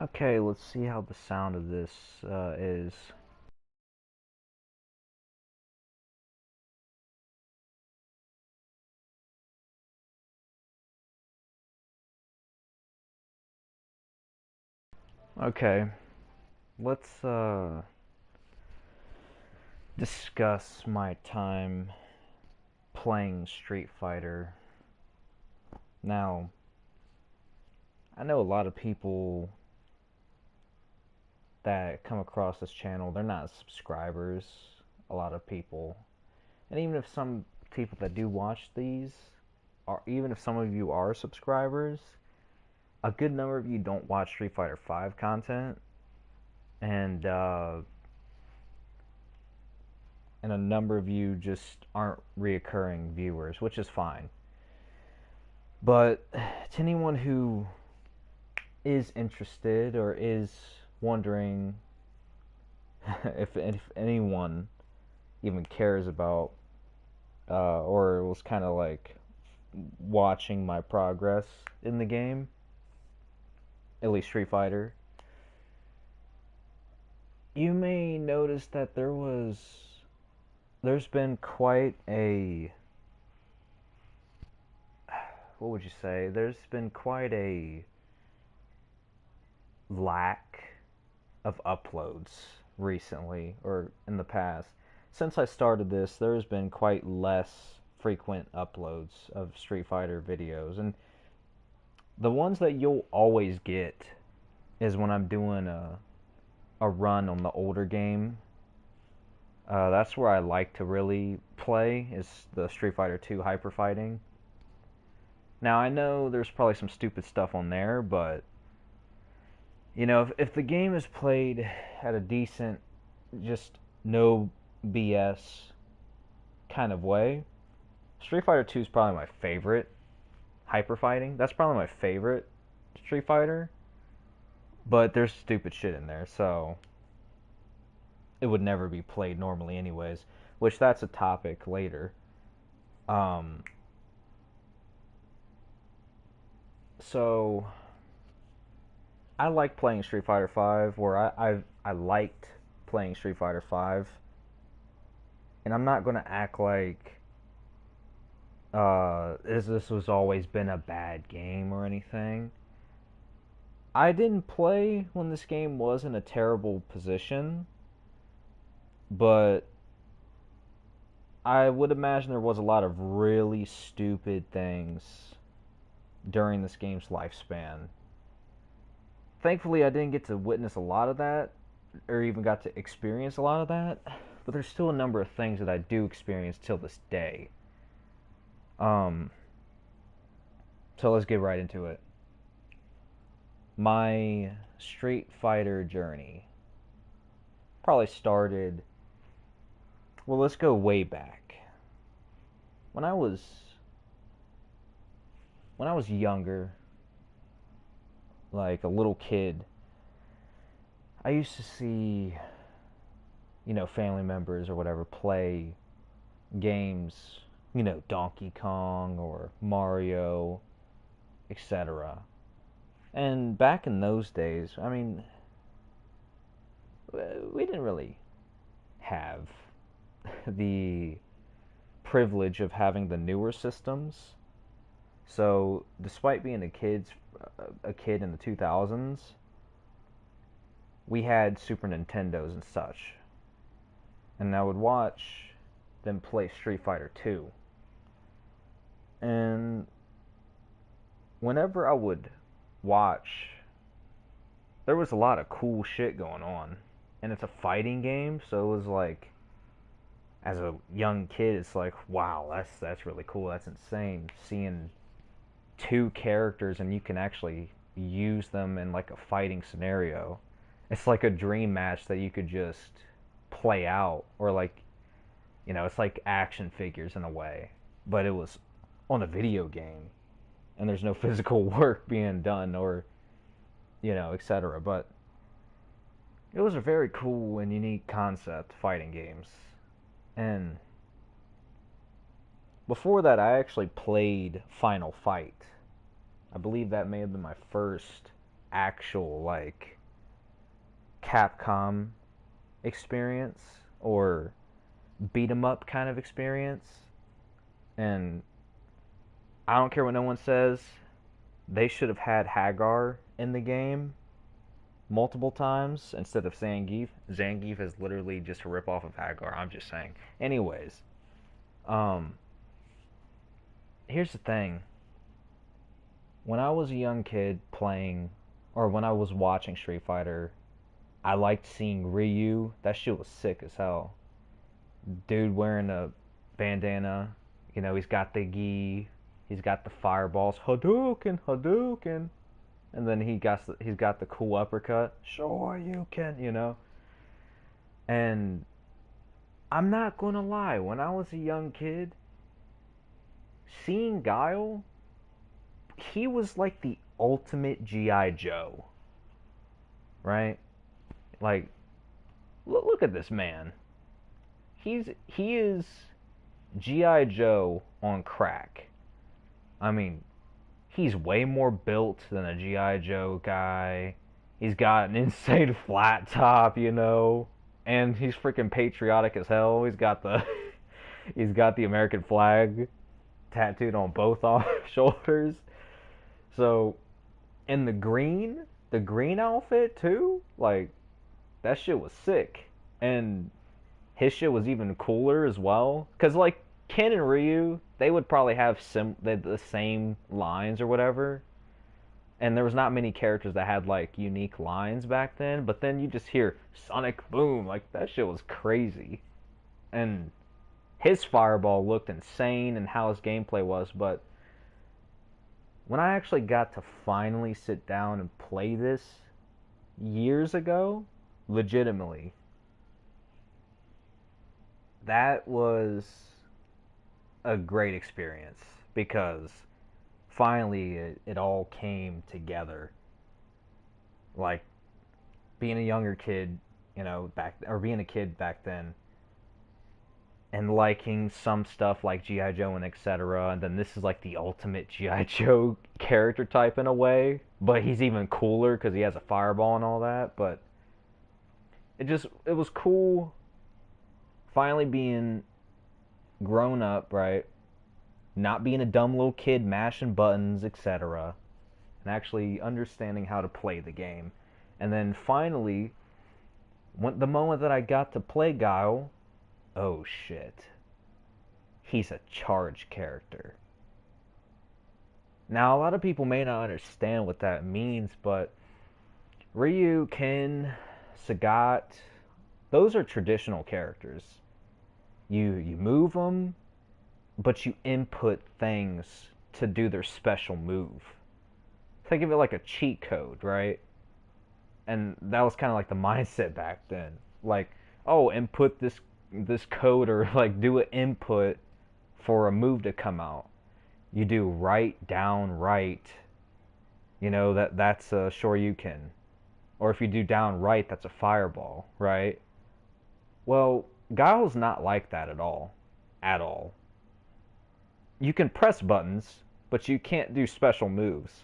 Okay, let's see how the sound of this is. Okay, let's discuss my time playing Street Fighter. Now, I know a lot of people that come across this channel, they're not subscribers, a lot of people. And even if some people that do watch these, or even if some of you are subscribers, a good number of you don't watch Street Fighter 5 content. And and a number of you just aren't reoccurring viewers, which is fine. But to anyone who is interested or is wondering if anyone even cares about or was kind of like watching my progress in the game, at least Street Fighter, you may notice that there's been quite a, what would you say? There's been quite a lack of uploads recently or in the past. Since I started this, there's been quite less frequent uploads of Street Fighter videos, and the ones that you'll always get is when I'm doing a run on the older game. That's where I like to really play is the Street Fighter 2 Hyper Fighting. Now I know there's probably some stupid stuff on there, but if the game is played at a decent, just no BS kind of way, Street Fighter 2 is probably my favorite. Hyper Fighting, that's probably my favorite Street Fighter, but there's stupid shit in there, so it would never be played normally anyways, which that's a topic later. Um so I like playing Street Fighter 5 where I liked playing Street Fighter 5, and I'm not going to act like this was always been a bad game or anything. I didn't play when this game was in a terrible position, but I would imagine there was a lot of really stupid things during this game's lifespan. Thankfully, I didn't get to witness a lot of that, or even got to experience a lot of that, but there's still a number of things that I do experience till this day. Um, so let's get right into it. My Street Fighter journey probably started. Well, let's go way back. When I was when I was younger, like a little kid, I used to see, family members or whatever play games, Donkey Kong or Mario, etc. And back in those days, I mean, we didn't really have the privilege of having the newer systems. So, despite being a kid in the 2000s, we had Super Nintendos and such. And I would watch them play Street Fighter 2. And whenever I would watch, there was a lot of cool shit going on. And it's a fighting game, so it was like, as a young kid, it's like, wow, that's really cool. That's insane. Seeing two characters and you can actually use them in like a fighting scenario. It's like a dream match that you could just play out, or like, it's like action figures in a way, but it was on a video game, and there's no physical work being done, or etc. But it was a very cool and unique concept, fighting games. And before that, I actually played Final Fight. I believe that may have been my first actual like Capcom experience or beat 'em up kind of experience. And I don't care what no one says, they should have had Hagar in the game multiple times instead of Zangief. Zangief is literally just a ripoff of Hagar. I'm just saying. Anyways, um, here's the thing. When I was a young kid playing, or when I was watching Street Fighter, I liked seeing Ryu. That shit was sick as hell. Dude wearing a bandana. You know, he's got the gi. He's got the fireballs. Hadouken, Hadouken. And then he's got the cool uppercut. Sure you can, you know. And I'm not gonna lie, when I was a young kid, seeing Guile, he was like the ultimate GI Joe, right? Like, look at this man. He is GI Joe on crack. I mean, he's way more built than a GI Joe guy. He's got an insane flat top, you know, and he's freaking patriotic as hell. He's got the American flag tattooed on both shoulders. So, and the green outfit too, like that shit was sick. And his shit was even cooler as well. Cause like Ken and Ryu, they would probably have the same lines or whatever. And there was not many characters that had like unique lines back then. But then you just hear Sonic Boom, like that shit was crazy. And his fireball looked insane and how his gameplay was. But when I actually got to finally sit down and play this years ago, legitimately, that was a great experience because finally it all came together. Like being a younger kid, you know, being a kid back then, and liking some stuff like GI Joe and etc. And then this is like the ultimate GI Joe character type in a way, but he's even cooler because he has a fireball and all that. But it was cool finally being grown up, right? Not being a dumb little kid mashing buttons, etc., and actually understanding how to play the game. And then finally, the moment that I got to play Guile, oh shit, he's a charged character. Now, a lot of people may not understand what that means, but Ryu, Ken, Sagat, those are traditional characters. You move them, but you input things to do their special move. Think of it like a cheat code, right? And that was kind of like the mindset back then. Like, oh, input this code or like do an input for a move to come out. You do right, down, right. You know, that's a Shoryuken. Or if you do down right, that's a fireball, right? Well, Guile's not like that at all. At all. You can press buttons, but you can't do special moves.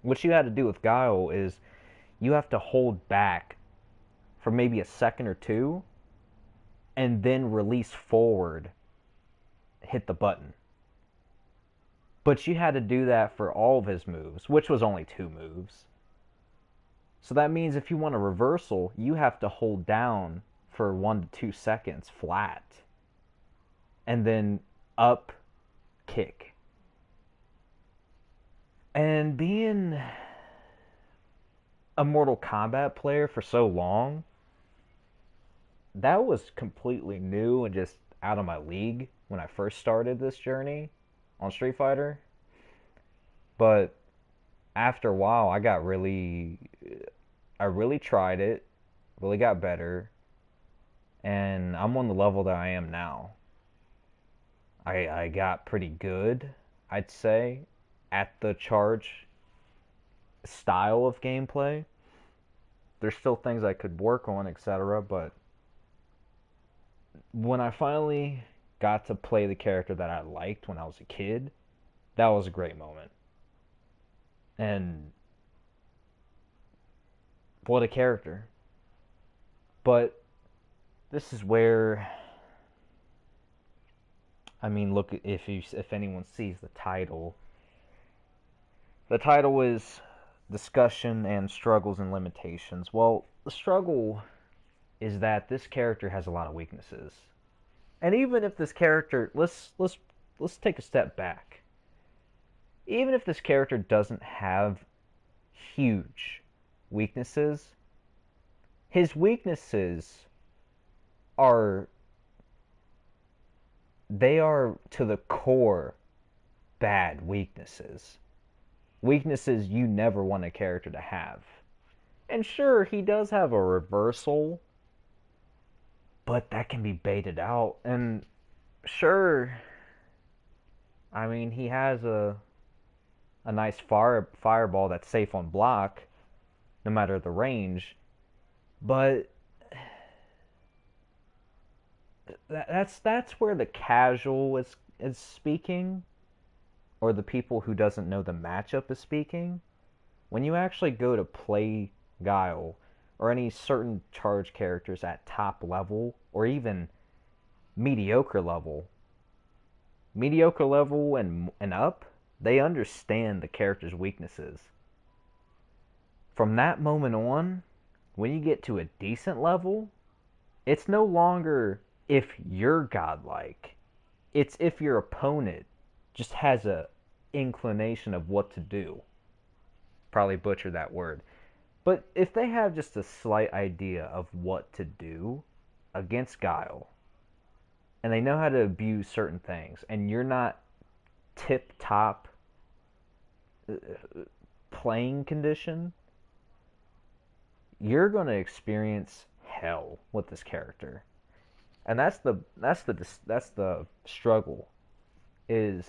What you had to do with Guile is you have to hold back for maybe a second or two and then release forward, hit the button. But you had to do that for all of his moves, which was only 2 moves. So that means if you want a reversal, you have to hold down for 1 to 2 seconds flat. And then up, kick. And being a Mortal Kombat player for so long, that was completely new and just out of my league when I first started this journey on Street Fighter. But after a while, I really tried it, really got better, and I'm on the level that I am now. I got pretty good, I'd say, at the charge style of gameplay. There's still things I could work on, etc., but when I finally got to play the character that I liked when I was a kid, that was a great moment. And What a character. But this is where, I mean, look, if anyone sees the title, the title is Discussion and Struggles and Limitations. Well, the struggle is that this character has a lot of weaknesses. And even if this character, let's take a step back. Even if this character doesn't have huge weaknesses, his weaknesses are they are to the core bad weaknesses. Weaknesses you never want a character to have. And sure, he does have a reversal, but that can be baited out. And sure, I mean, he has a nice fireball that's safe on block, no matter the range. But that's where the casual is speaking, or the people who doesn't know the matchup is speaking. When you actually go to play Guile or any certain charge characters at top level or even mediocre level, mediocre level and up, they understand the character's weaknesses. From that moment on, when you get to a decent level, it's no longer if you're godlike. It's if your opponent just has a inclination of what to do. Probably butchered that word. But if they have just a slight idea of what to do against Guile, and they know how to abuse certain things, and you're not tip top playing condition, you're going to experience hell with this character. And that's the struggle, is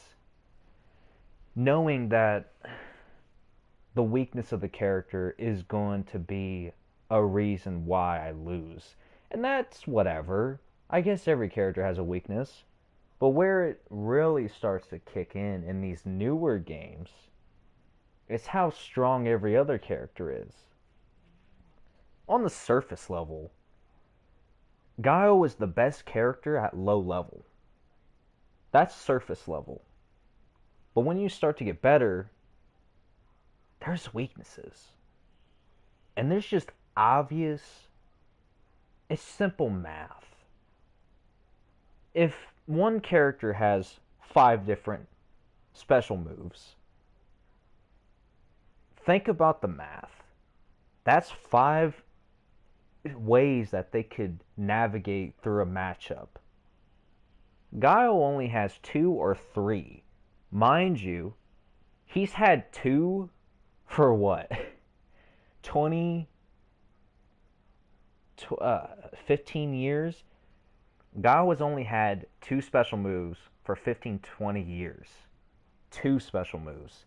knowing that the weakness of the character is going to be a reason why I lose. And that's whatever. I guess every character has a weakness. But where it really starts to kick in these newer games, is how strong every other character is. On the surface level, Guile is the best character at low level. That's surface level. But when you start to get better, there's weaknesses. And there's just obvious, it's simple math. If one character has 5 different special moves, think about the math. That's 5 ways that they could navigate through a matchup. Guile only has 2 or 3. Mind you, he's had 2 for what? 20, 15 years? Guile has only had 2 special moves for 15, 20 years. 2 special moves.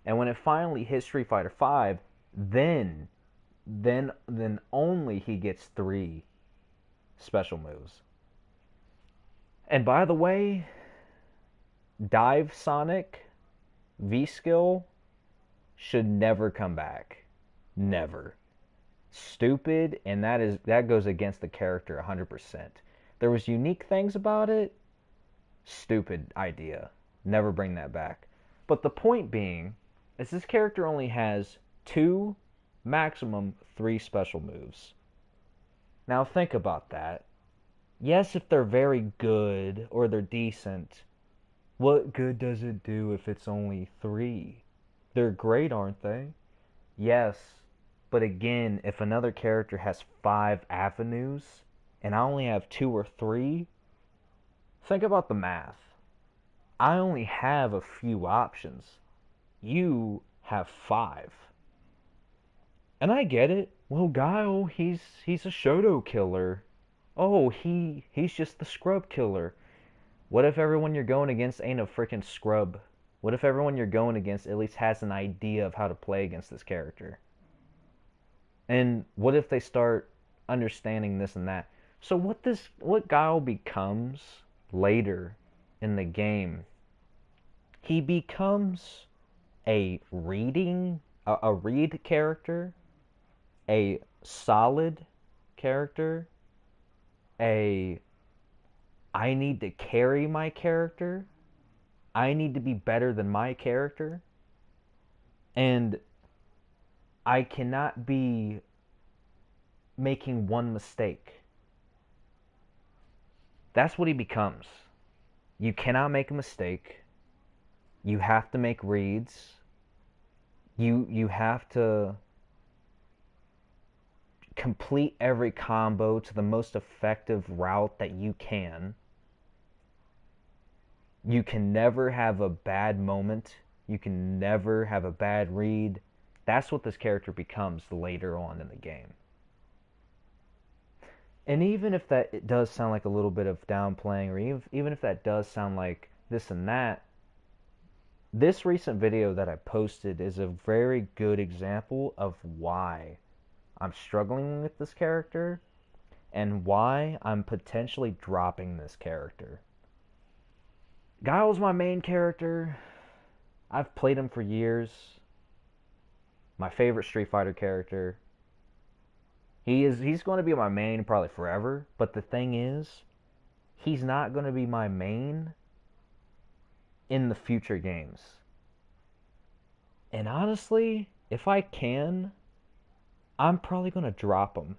And when it finally hit Street Fighter V, then only he gets 3 special moves. And by the way, Dive Sonic V-Skill should never come back. Never. Stupid, and that goes against the character 100%. There was unique things about it. Stupid idea. Never bring that back. But the point being is this character only has 2, maximum 3 special moves. Now think about that. Yes, if they're very good or they're decent, what good does it do if it's only 3? They're great, aren't they? Yes, but again, if another character has 5 avenues and I only have 2 or 3, think about the math. I only have a few options. You have 5. And I get it. Well, Guile, he's a Shoto killer. Oh, he's just the scrub killer. What if everyone you're going against ain't a freaking scrub? What if everyone you're going against at least has an idea of how to play against this character? And what if they start understanding this and that? So what Guile becomes later in the game, he becomes a read character a solid character, a I need to carry my character, I need to be better than my character, and I cannot be making one mistake. That's what he becomes. You cannot make a mistake. You have to make reads. You have to complete every combo to the most effective route that you can. You can never have a bad moment. You can never have a bad read. That's what this character becomes later on in the game. And even if that it does sound like a little bit of downplaying, or even if that does sound like this and that, this recent video that I posted is a very good example of why I'm struggling with this character and why I'm potentially dropping this character. Guile's my main character. I've played him for years. My favorite Street Fighter character. He's going to be my main probably forever, but the thing is, he's not going to be my main in the future games. And honestly, if I can, I'm probably going to drop him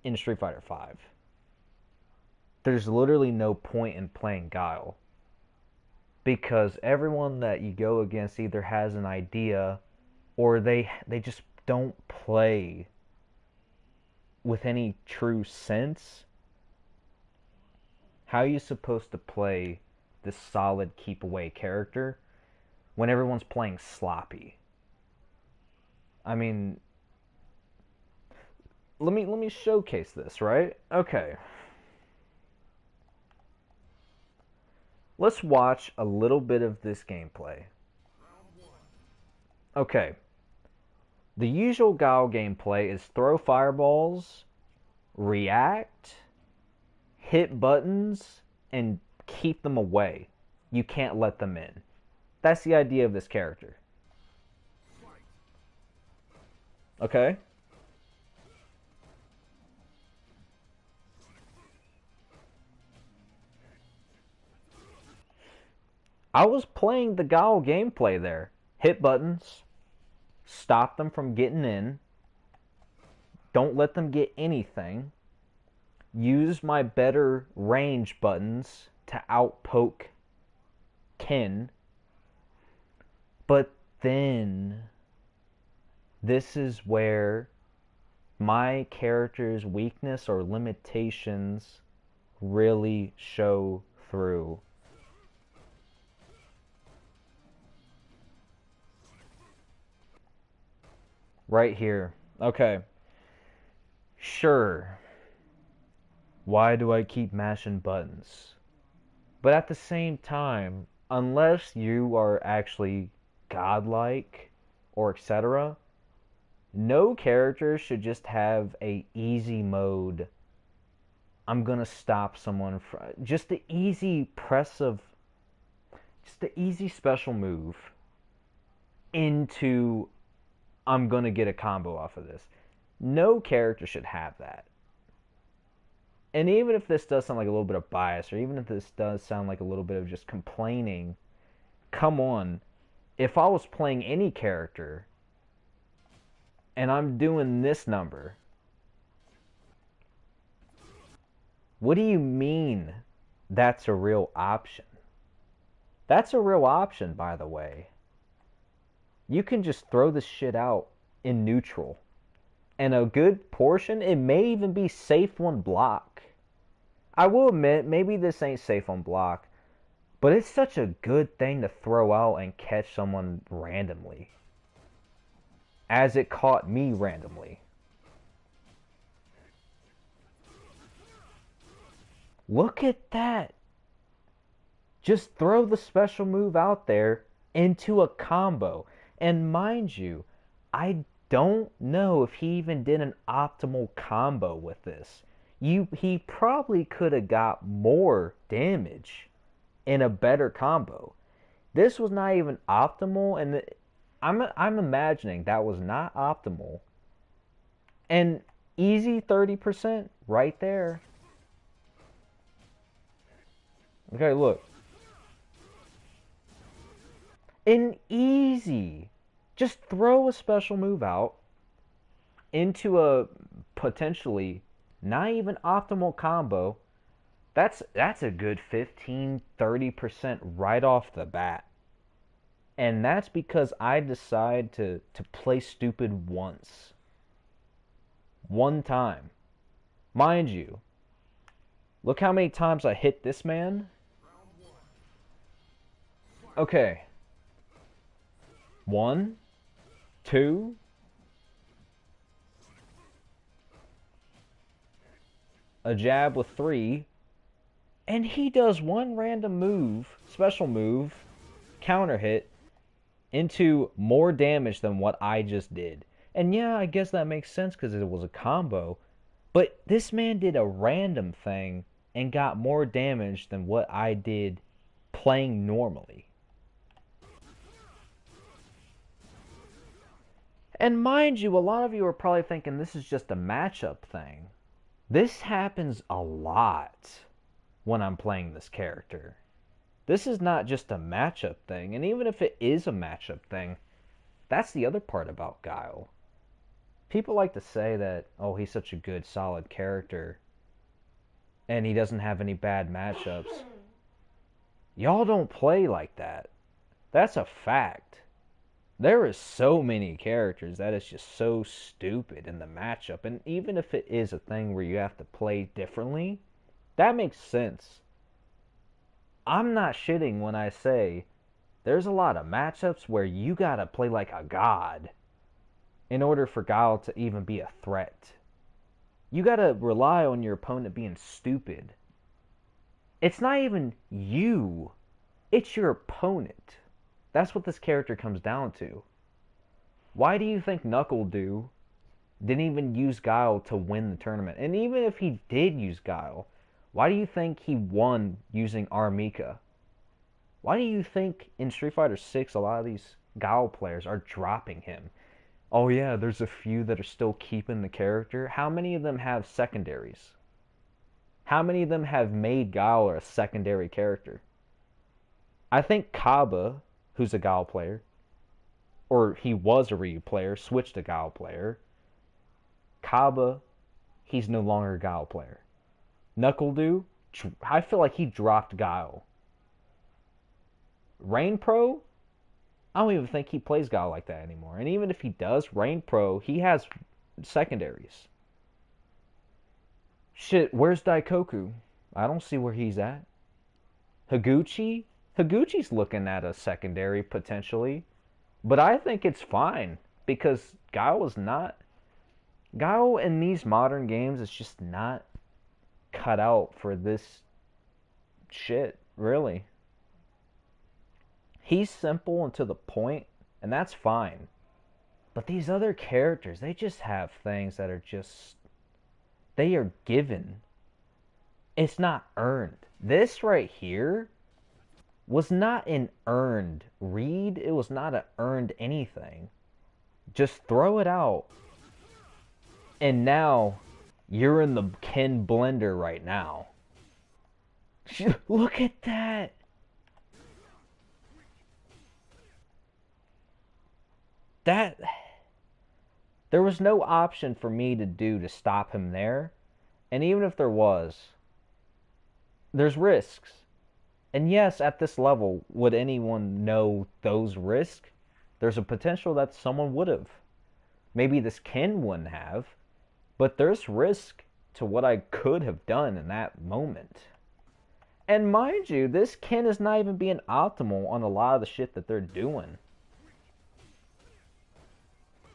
in Street Fighter 5. There's literally no point in playing Guile, because everyone that you go against either has an idea or they just don't play with any true sense. How are you supposed to play this solid keep away character when everyone's playing sloppy? I mean, let me showcase this, right? Okay. Let's watch a little bit of this gameplay. Okay. The usual Guile gameplay is throw fireballs, react, hit buttons, and keep them away. You can't let them in. That's the idea of this character. Okay? I was playing the Guile gameplay there. Hit buttons, stop them from getting in, don't let them get anything, use my better range buttons to outpoke Ken. But then, this is where my character's weakness or limitations really show through. Right here. Okay. Sure. Why do I keep mashing buttons? But at the same time, unless you are actually godlike or etc., no character should just have a easy mode. I'm gonna stop someone from just the easy press of just the easy special move into I'm gonna get a combo off of this. No character should have that. And even if this does sound like a little bit of bias, or even if this does sound like a little bit of just complaining, come on. If I was playing any character and I'm doing this number, what do you mean that's a real option? That's a real option, by the way. You can just throw this shit out in neutral. And a good portion, it may even be safe on block. I will admit, maybe this ain't safe on block, but it's such a good thing to throw out and catch someone randomly. As it caught me randomly. Look at that. Just throw the special move out there into a combo. And mind you, I don't know if he even did an optimal combo with this. He probably could have got more damage in a better combo. This was not even optimal, and I'm imagining that was not optimal And easy 30% right there. Okay, look. An easy. Just throw a special move out into a potentially not even optimal combo. That's a good 15-30% right off the bat. And that's because I decide to play stupid once. One time. Mind you, look how many times I hit this man. Okay. One, two, a jab with three, and he does one random move, special move, counter hit, into more damage than what I just did. And yeah, I guess that makes sense because it was a combo. But this man did a random thing and got more damage than what I did playing normally. And mind you, a lot of you are probably thinking this is just a matchup thing. This happens a lot when I'm playing this character. This is not just a matchup thing, and even if it is a matchup thing, that's the other part about Guile. People like to say that, oh, he's such a good, solid character, and he doesn't have any bad matchups. Y'all don't play like that. That's a fact. There is so many characters that is just so stupid in the matchup, and even if it is a thing where you have to play differently, that makes sense. I'm not shitting when I say there's a lot of matchups where you gotta play like a god in order for Guile to even be a threat. You gotta rely on your opponent being stupid. It's not even you, it's your opponent. That's what this character comes down to. Why do you think NuckleDu didn't even use Guile to win the tournament? And even if he did use Guile, why do you think he won using Armika? Why do you think in Street Fighter 6 a lot of these Guile players are dropping him? Oh yeah, there's a few that are still keeping the character. How many of them have secondaries? How many of them have made Guile a secondary character? I think Kaba, who's a Guile player, or he was a Ryu player, switched to Guile player. Kaba, he's no longer a Guile player. NuckleDu, I feel like he dropped Guile. Rain Pro, I don't even think he plays Guile like that anymore. And even if he does, Rain Pro, he has secondaries. Shit, where's Daikoku? I don't see where he's at. Higuchi? Higuchi's looking at a secondary potentially. But I think it's fine because Guile is not. Guile in these modern games is just not cut out for this shit, really. He's simple and to the point, and that's fine. But these other characters, they just have things that are just. They are given. It's not earned. This right here was not an earned read. It was not an earned anything. Just throw it out. And now you're in the Ken blender right now. Look at that. That there was no option for me to do to stop him there. And even if there was, there's risks. And yes, at this level, would anyone know those risks? There's a potential that someone would have. Maybe this Ken wouldn't have. But there's risk to what I could have done in that moment. And mind you, this Ken is not even being optimal on a lot of the shit that they're doing.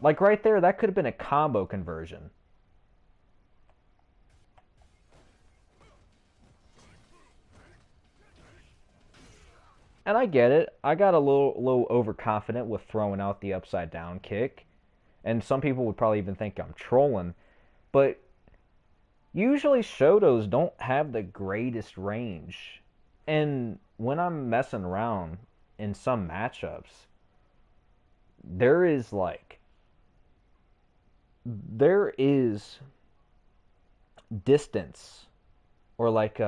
Like right there, that could have been a combo conversion. And I get it. I got a little overconfident with throwing out the upside down kick. And some people would probably even think I'm trolling. But usually Shotos don't have the greatest range. And when I'm messing around in some matchups, there is like there is distance, or like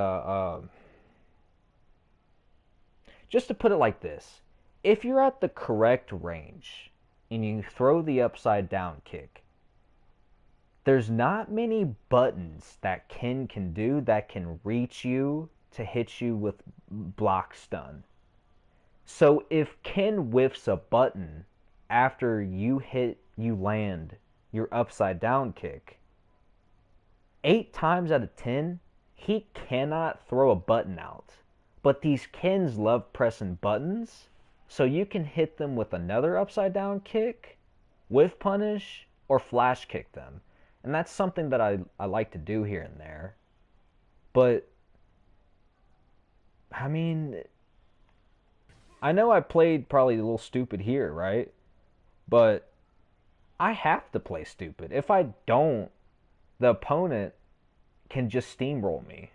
just to put it like this, if you're at the correct range and you throw the upside down kick, there's not many buttons that Ken can do that can reach you to hit you with block stun. So if Ken whiffs a button after you land your upside down kick, 8 times out of 10, he cannot throw a button out. But these Kens love pressing buttons, so you can hit them with another upside down kick, with punish, or flash kick them. And that's something that I like to do here and there. But, I mean, I know I played probably a little stupid here, right? But I have to play stupid. If I don't, the opponent can just steamroll me.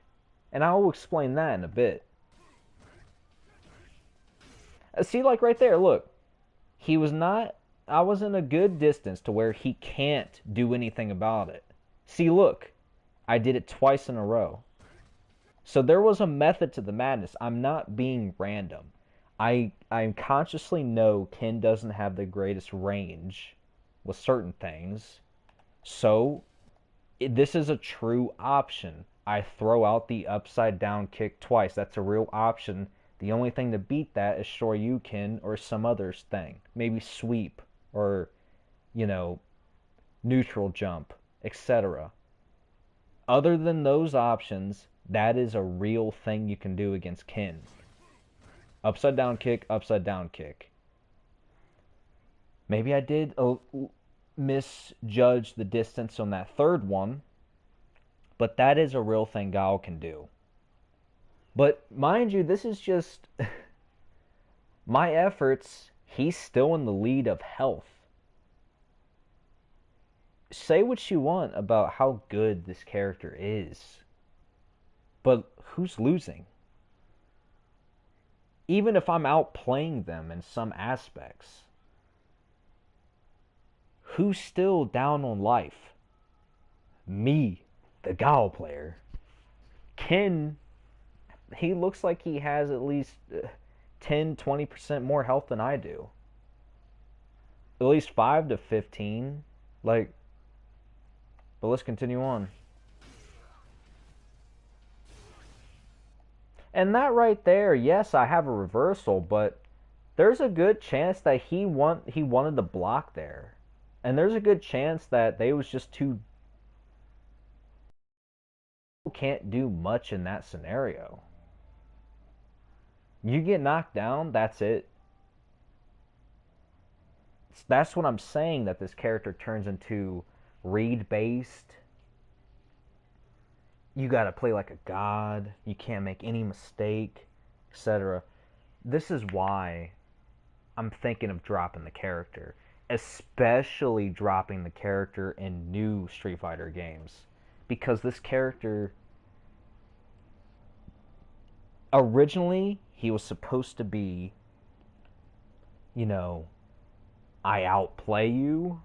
And I will explain that in a bit. See, like right there, look. He was not. I was in a good distance to where he can't do anything about it. See, look. I did it twice in a row. So there was a method to the madness. I'm not being random. I consciously know Ken doesn't have the greatest range with certain things. So this is a true option. I throw out the upside down kick twice. That's a real option. The only thing to beat that is Shoryuken or some other thing. Maybe sweep or, you know, neutral jump, etc. Other than those options, that is a real thing you can do against Ken. Upside down kick, upside down kick. Maybe I did misjudge the distance on that third one, but that is a real thing Gao can do. But mind you, this is just my efforts. He's still in the lead of health. Say what you want about how good this character is, but who's losing? Even if I'm outplaying them in some aspects, who's still down on life? Me, the Gao player. Ken, he looks like he has at least 10-20% more health than I do. At least 5 to 15. Like, but let's continue on. And that right there, yes, I have a reversal, but there's a good chance that he wanted to block there. And there's a good chance that they was just too can't do much in that scenario. You get knocked down, that's it. That's what I'm saying, that this character turns into read based. You gotta play like a god. You can't make any mistake, etc. This is why I'm thinking of dropping the character, especially dropping the character in new Street Fighter games, because this character originally he was supposed to be, you know, I outplay you.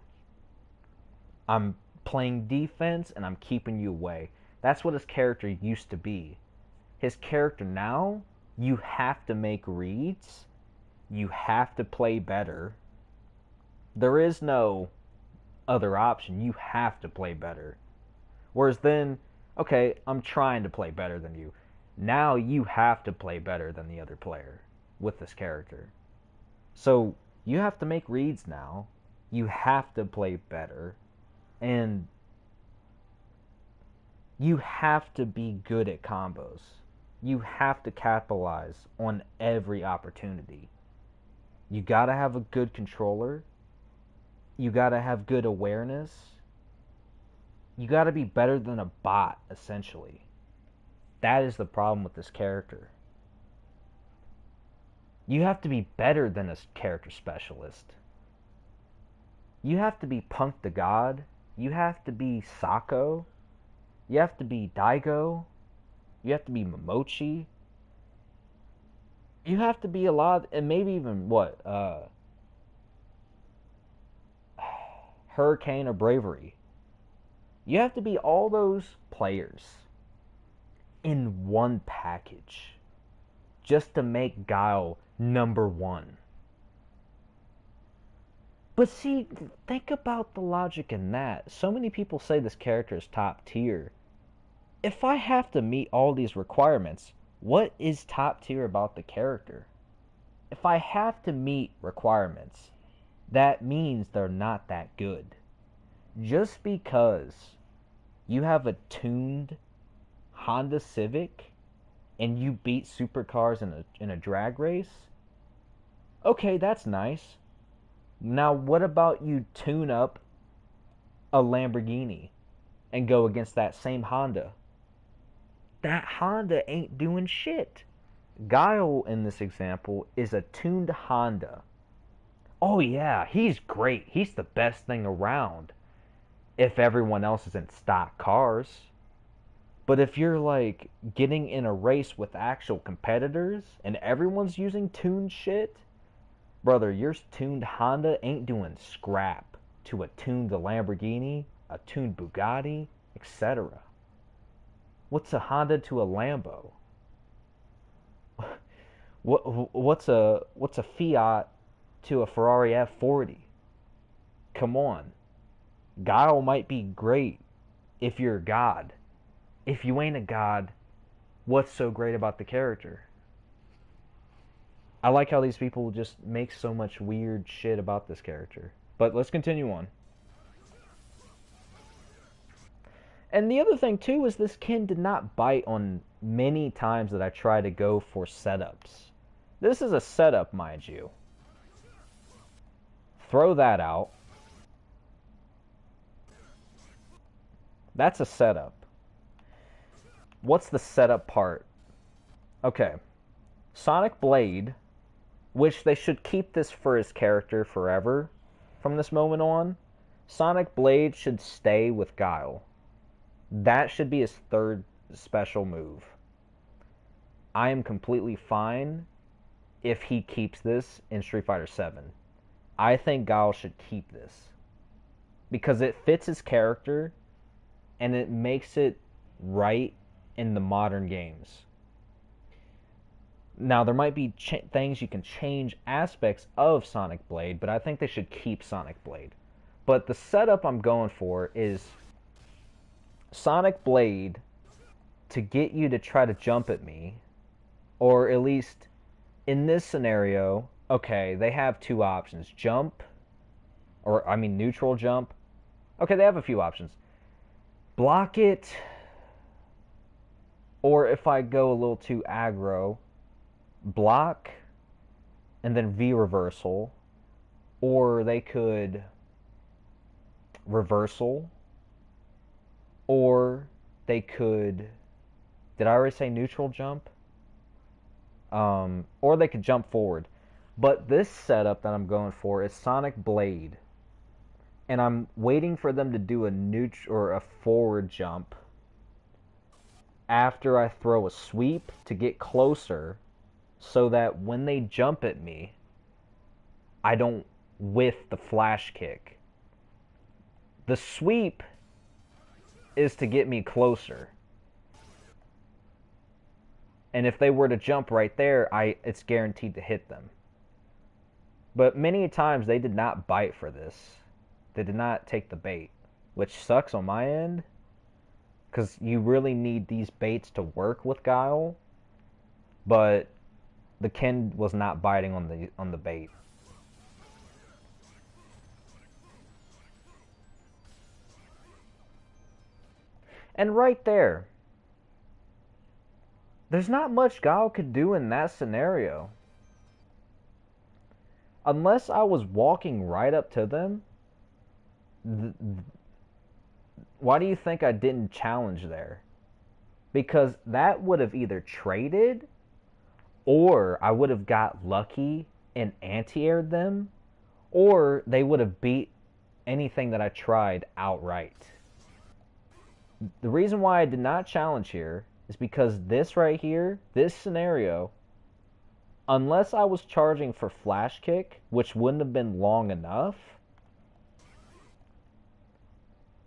I'm playing defense and I'm keeping you away. That's what his character used to be. His character now, you have to make reads. You have to play better. There is no other option. You have to play better. Whereas then, okay, I'm trying to play better than you. Now you have to play better than the other player with this character. So you have to make reads now. You have to play better. And you have to be good at combos. You have to capitalize on every opportunity. You gotta have a good controller. You gotta have good awareness. You gotta be better than a bot, essentially. That is the problem with this character. You have to be better than a character specialist. You have to be Punk the God. You have to be Sako. You have to be Daigo. You have to be Momochi. You have to be a lot, and maybe even Hurricane or Bravery. You have to be all those players in one package just to make Guile number one. But see, think about the logic in that. So many people say this character is top tier. If I have to meet all these requirements, what is top tier about the character? If I have to meet requirements, that means they're not that good. Just because you have a tuned Honda Civic and you beat supercars in a drag race, okay, that's nice. Now, what about you tune up a Lamborghini and go against that same Honda? That Honda ain't doing shit. Guile, in this example, is a tuned Honda. Oh, yeah, he's great. He's the best thing around if everyone else is in stock cars. But if you're like getting in a race with actual competitors and everyone's using tuned shit, brother, your tuned Honda ain't doing scrap to a tuned Lamborghini, a tuned Bugatti, etc. What's a Honda to a Lambo? What's a Fiat to a Ferrari F40? Come on. Guile might be great if you're a god. If you ain't a god, what's so great about the character? I like how these people just make so much weird shit about this character. But let's continue on. And the other thing too is this Ken did not bite on many times that I try to go for setups. This is a setup, mind you. Throw that out. That's a setup. What's the setup part? Okay. Sonic Blade, which they should keep this for his character forever from this moment on. Sonic Blade should stay with Guile. That should be his third special move. I am completely fine if he keeps this in Street Fighter 7. I think Guile should keep this because it fits his character and it makes it right in the modern games. Now, there might be things you can change aspects of Sonic Blade, but I think they should keep Sonic Blade. But the setup I'm going for is Sonic Blade to get you to try to jump at me, or at least in this scenario, okay, they have two options. Jump, or I mean neutral jump. Okay, they have a few options. Block it, or if I go a little too aggro, block and then V reversal, or they could reversal, or they could, did I already say neutral jump? Or they could jump forward. But this setup that I'm going for is Sonic Blade, and I'm waiting for them to do a neutral or a forward jump after I throw a sweep to get closer, so that when they jump at me, I don't whiff the flash kick. The sweep is to get me closer. And if they were to jump right there, it's guaranteed to hit them. But many times they did not bite for this. They did not take the bait, which sucks on my end, because you really need these baits to work with Guile. But the Ken was not biting on the bait. And right there's not much Guile could do in that scenario. Unless I was walking right up to them, why do you think I didn't challenge there? Because that would have either traded, or I would have got lucky and anti-aired them, or they would have beat anything that I tried outright. The reason why I did not challenge here is because this right here, this scenario, unless I was charging for flash kick, which wouldn't have been long enough,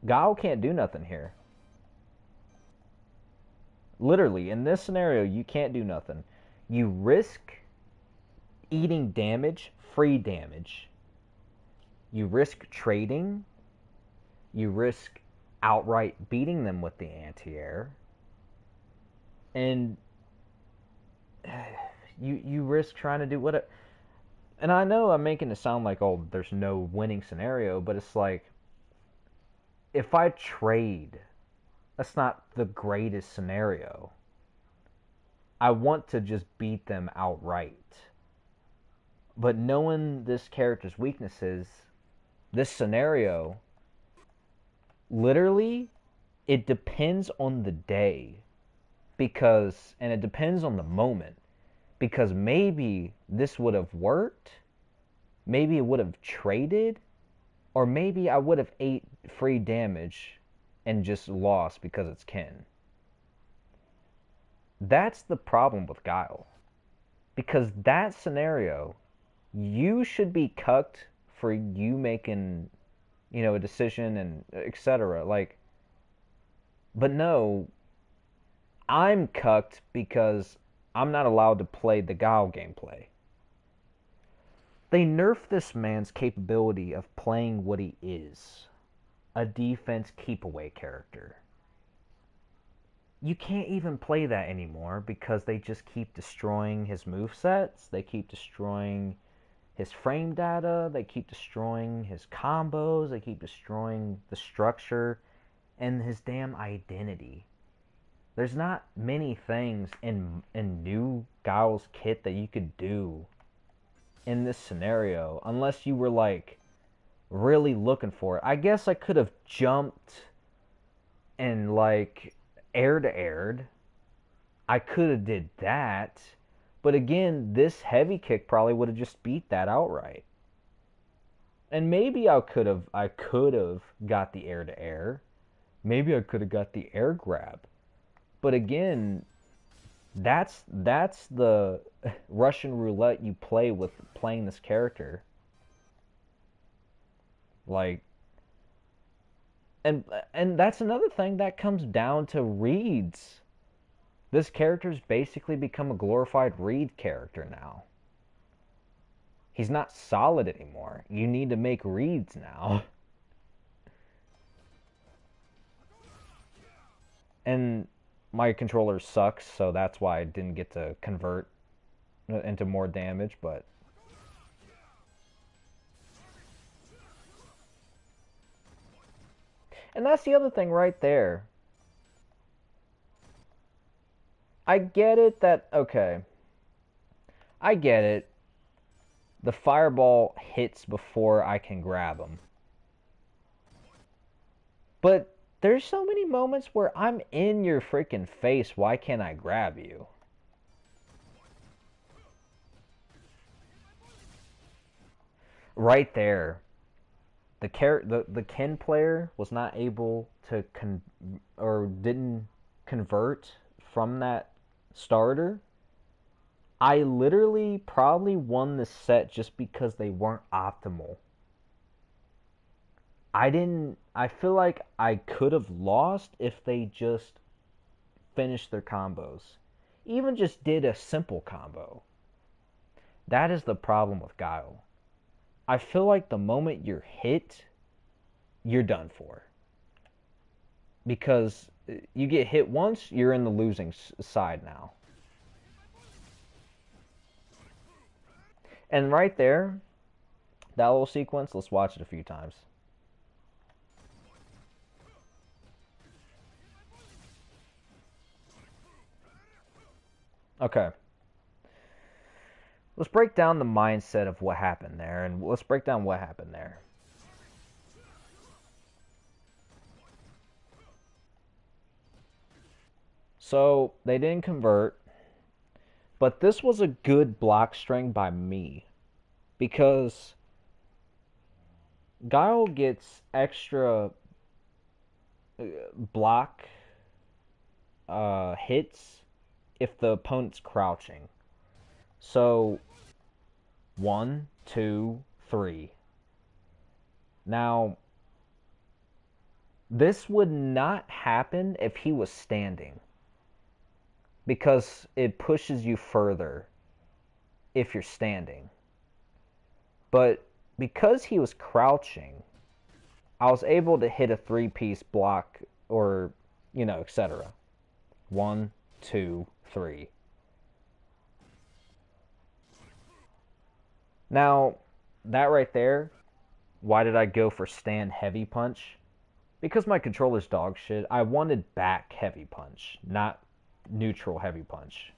Guile can't do nothing here. Literally, in this scenario, you can't do nothing. You risk eating damage, free damage. You risk trading. You risk outright beating them with the anti-air. And you risk trying to do what. And I know I'm making it sound like, oh, there's no winning scenario, but it's like, if I trade, that's not the greatest scenario. I want to just beat them outright. But knowing this character's weaknesses, this scenario, literally, it depends on the day. Because, and it depends on the moment. Because maybe this would have worked, maybe it would have traded, or maybe I would have ate free damage and just lost because it's Ken. That's the problem with Guile. Because that scenario, you should be cucked for you making, a decision and etc. Like, but no, I'm cucked because I'm not allowed to play the Guile gameplay. They nerfed this man's capability of playing what he is, a defense keep-away character. You can't even play that anymore because they just keep destroying his movesets, they keep destroying his frame data, they keep destroying his combos, they keep destroying the structure and his damn identity. There's not many things in new Guile's kit that you could do in this scenario unless you were like really looking for it. I guess I could have jumped and like air to aired. I could have did that. But again, this heavy kick probably would have just beat that outright. And maybe I could have got the air to air. Maybe I could have got the air grab. But again, that's the Russian roulette you play with playing this character. Like, and that's another thing that comes down to reads. This character's basically become a glorified read character now. He's not solid anymore. You need to make reads now. And my controller sucks, so that's why I didn't get to convert into more damage, but and that's the other thing right there. I get it that okay. I get it. The fireball hits before I can grab him. But there's so many moments where I'm in your freaking face. Why can't I grab you? Right there. The Ken player was not able to or didn't convert from that starter. I literally probably won the set just because they weren't optimal. I feel like I could have lost if they just finished their combos. Even just did a simple combo. That is the problem with Guile. I feel like the moment you're hit, you're done for. Because you get hit once, you're in the losing side now. And right there, that little sequence, let's watch it a few times. Okay. Let's break down the mindset of what happened there, and let's break down what happened there. So, they didn't convert, but this was a good block string by me. Because Guile gets extra block hits if the opponent's crouching. So, 1, 2, 3. Now, This would not happen if he was standing because it pushes you further if you're standing. But because he was crouching, I was able to hit a three-piece block or, etc. One, two, three. Now, that right there, why did I go for stand heavy punch? Because my controller's dog shit, I wanted back heavy punch, not neutral heavy punch.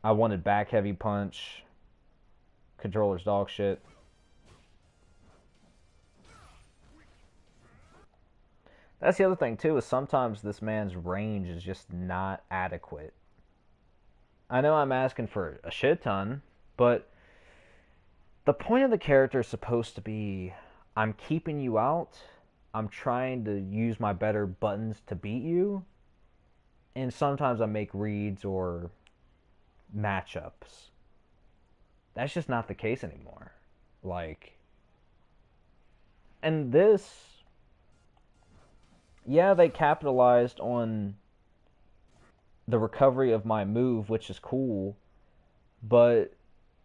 I wanted back heavy punch, controller's dog shit. That's the other thing too, is sometimes this man's range is just not adequate. I know I'm asking for a shit ton, but the point of the character is supposed to be I'm keeping you out, I'm trying to use my better buttons to beat you, and sometimes I make reads or matchups. That's just not the case anymore. Like, and this, yeah, they capitalized on the recovery of my move, which is cool, but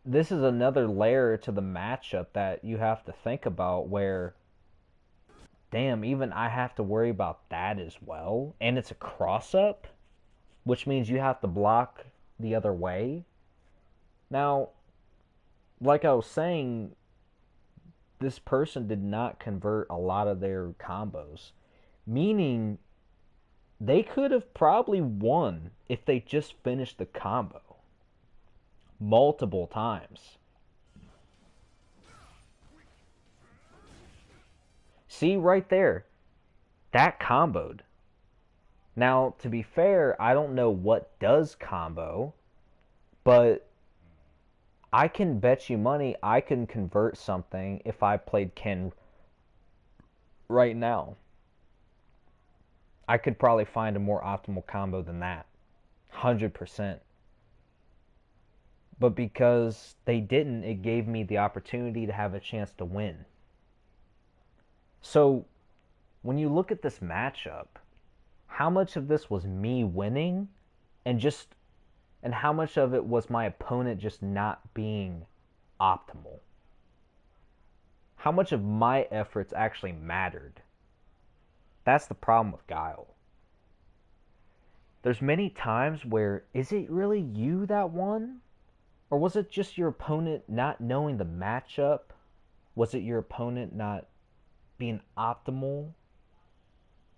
this is another layer to the matchup that you have to think about where, damn, even I have to worry about that as well. And it's a cross up, which means you have to block the other way. Now, like I was saying, this person did not convert a lot of their combos, meaning they could have probably won if they just finished the combo multiple times. See right there, that comboed. Now, to be fair, I don't know what does combo, but I can bet you money I can convert something if I played Ken right now. I could probably find a more optimal combo than that. 100%. But because they didn't, it gave me the opportunity to have a chance to win. So, when you look at this matchup, how much of this was me winning and how much of it was my opponent just not being optimal? How much of my efforts actually mattered? That's the problem with Guile. There's many times where, is it really you that won? Or was it just your opponent not knowing the matchup? Was it your opponent not being optimal?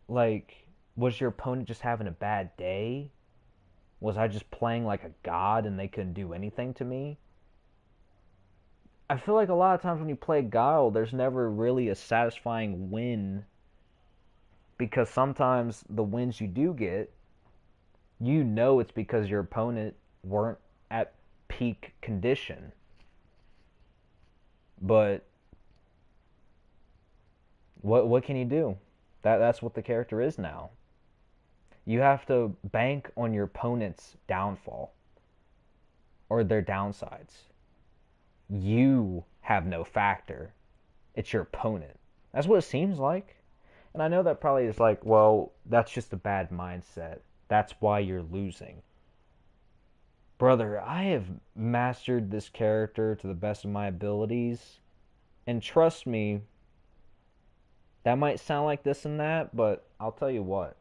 Like, was your opponent just having a bad day? Was I just playing like a god and they couldn't do anything to me? I feel like a lot of times when you play Guile, there's never really a satisfying win because sometimes the wins you do get, it's because your opponent weren't at peak condition. But what can you do? That's what the character is now. You have to bank on your opponent's downfall or their downsides. You have no factor. It's your opponent. That's what it seems like. And I know that probably is like, well, that's just a bad mindset. That's why you're losing. Brother, I have mastered this character to the best of my abilities. And trust me, that might sound like this and that, but I'll tell you what.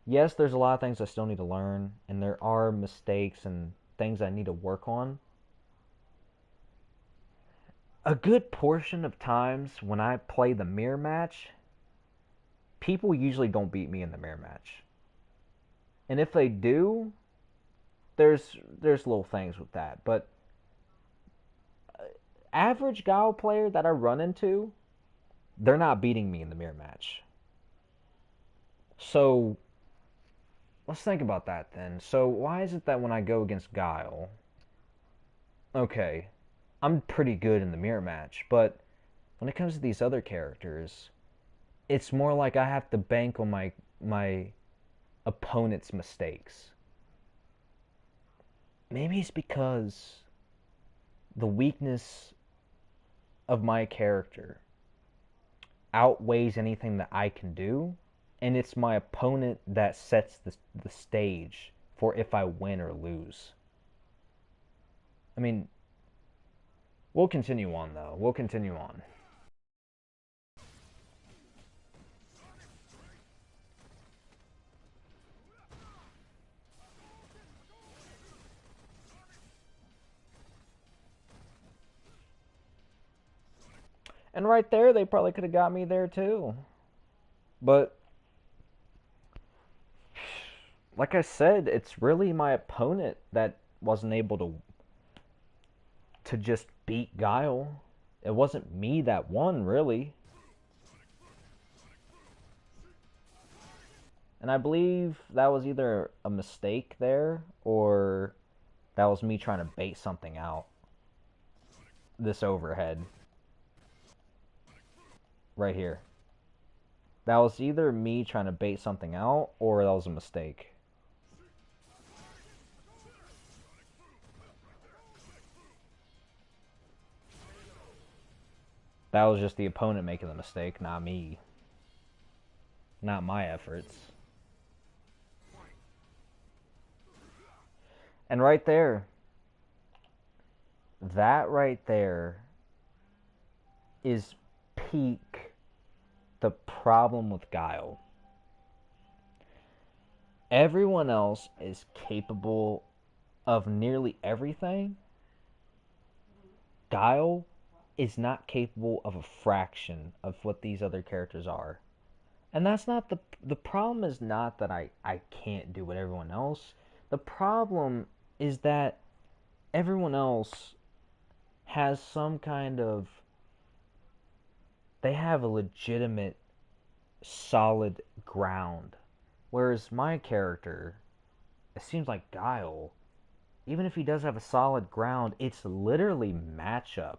Yes, there's a lot of things I still need to learn, and there are mistakes and things I need to work on. A good portion of times when I play the mirror match, people usually don't beat me in the mirror match. And if they do, there's little things with that, but average Guile player that I run into, they're not beating me in the mirror match. So let's think about that then. So why is it that when I go against Guile, okay, I'm pretty good in the mirror match, but when it comes to these other characters, it's more like I have to bank on my opponent's mistakes. Maybe it's because the weakness of my character outweighs anything that I can do, and it's my opponent that sets the stage for if I win or lose. I mean, we'll continue on though. We'll continue on. And right there, they probably could have got me there too. But like I said, it's really my opponent that wasn't able to just beat Guile. It wasn't me that won, really. And I believe that was either a mistake there or that was me trying to bait something out. This overhead. Right here. That was either me trying to bait something out or that was a mistake. That was just the opponent making the mistake, not me. Not my efforts. And right there, that right there is peak the problem with Guile. Everyone else is capable of nearly everything. Guile is not capable of a fraction of what these other characters are. And that's not the problem is not that I can't do what everyone else. The problem is that everyone else has some kind of they have a legitimate solid ground. Whereas my character, it seems like Guile, even if he does have a solid ground, it's literally matchup.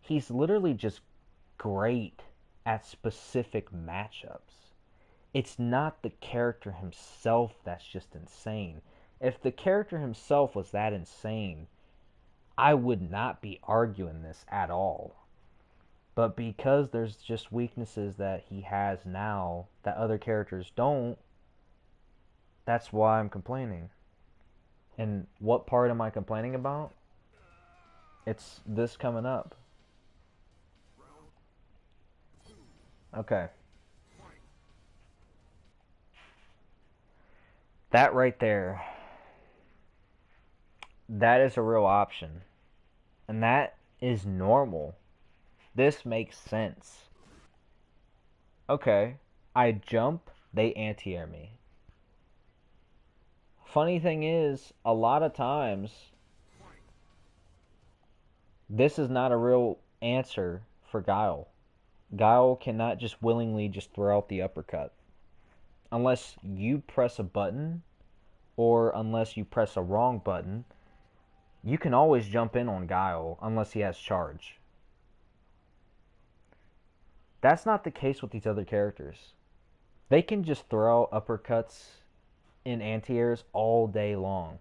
He's literally just great at specific matchups. It's not the character himself that's just insane. If the character himself was that insane, I would not be arguing this at all. But because there's just weaknesses that he has now that other characters don't, that's why I'm complaining. And what part am I complaining about? It's this coming up. Okay. That right there, that is a real option. And that is normal. This makes sense. Okay. I jump, they anti-air me. Funny thing is, a lot of times, this is not a real answer for Guile. Guile cannot just willingly just throw out the uppercut. Unless you press a button, or unless you press a wrong button, you can always jump in on Guile unless he has charge. That's not the case with these other characters. They can just throw uppercuts in anti-airs all day long.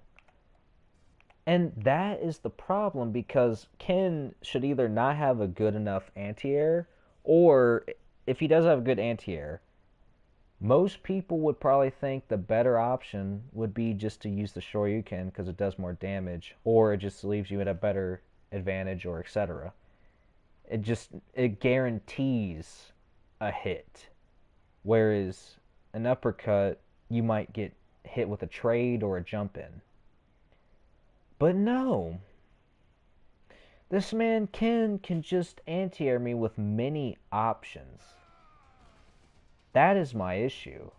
And that is the problem because Ken should either not have a good enough anti-air, or if he does have a good anti-air, most people would probably think the better option would be just to use the Shoryuken because it does more damage, or it just leaves you at a better advantage, or etc. It guarantees a hit, whereas an uppercut you might get hit with a trade or a jump in. But no, this man Ken can just anti-air me with many options. That is my issue.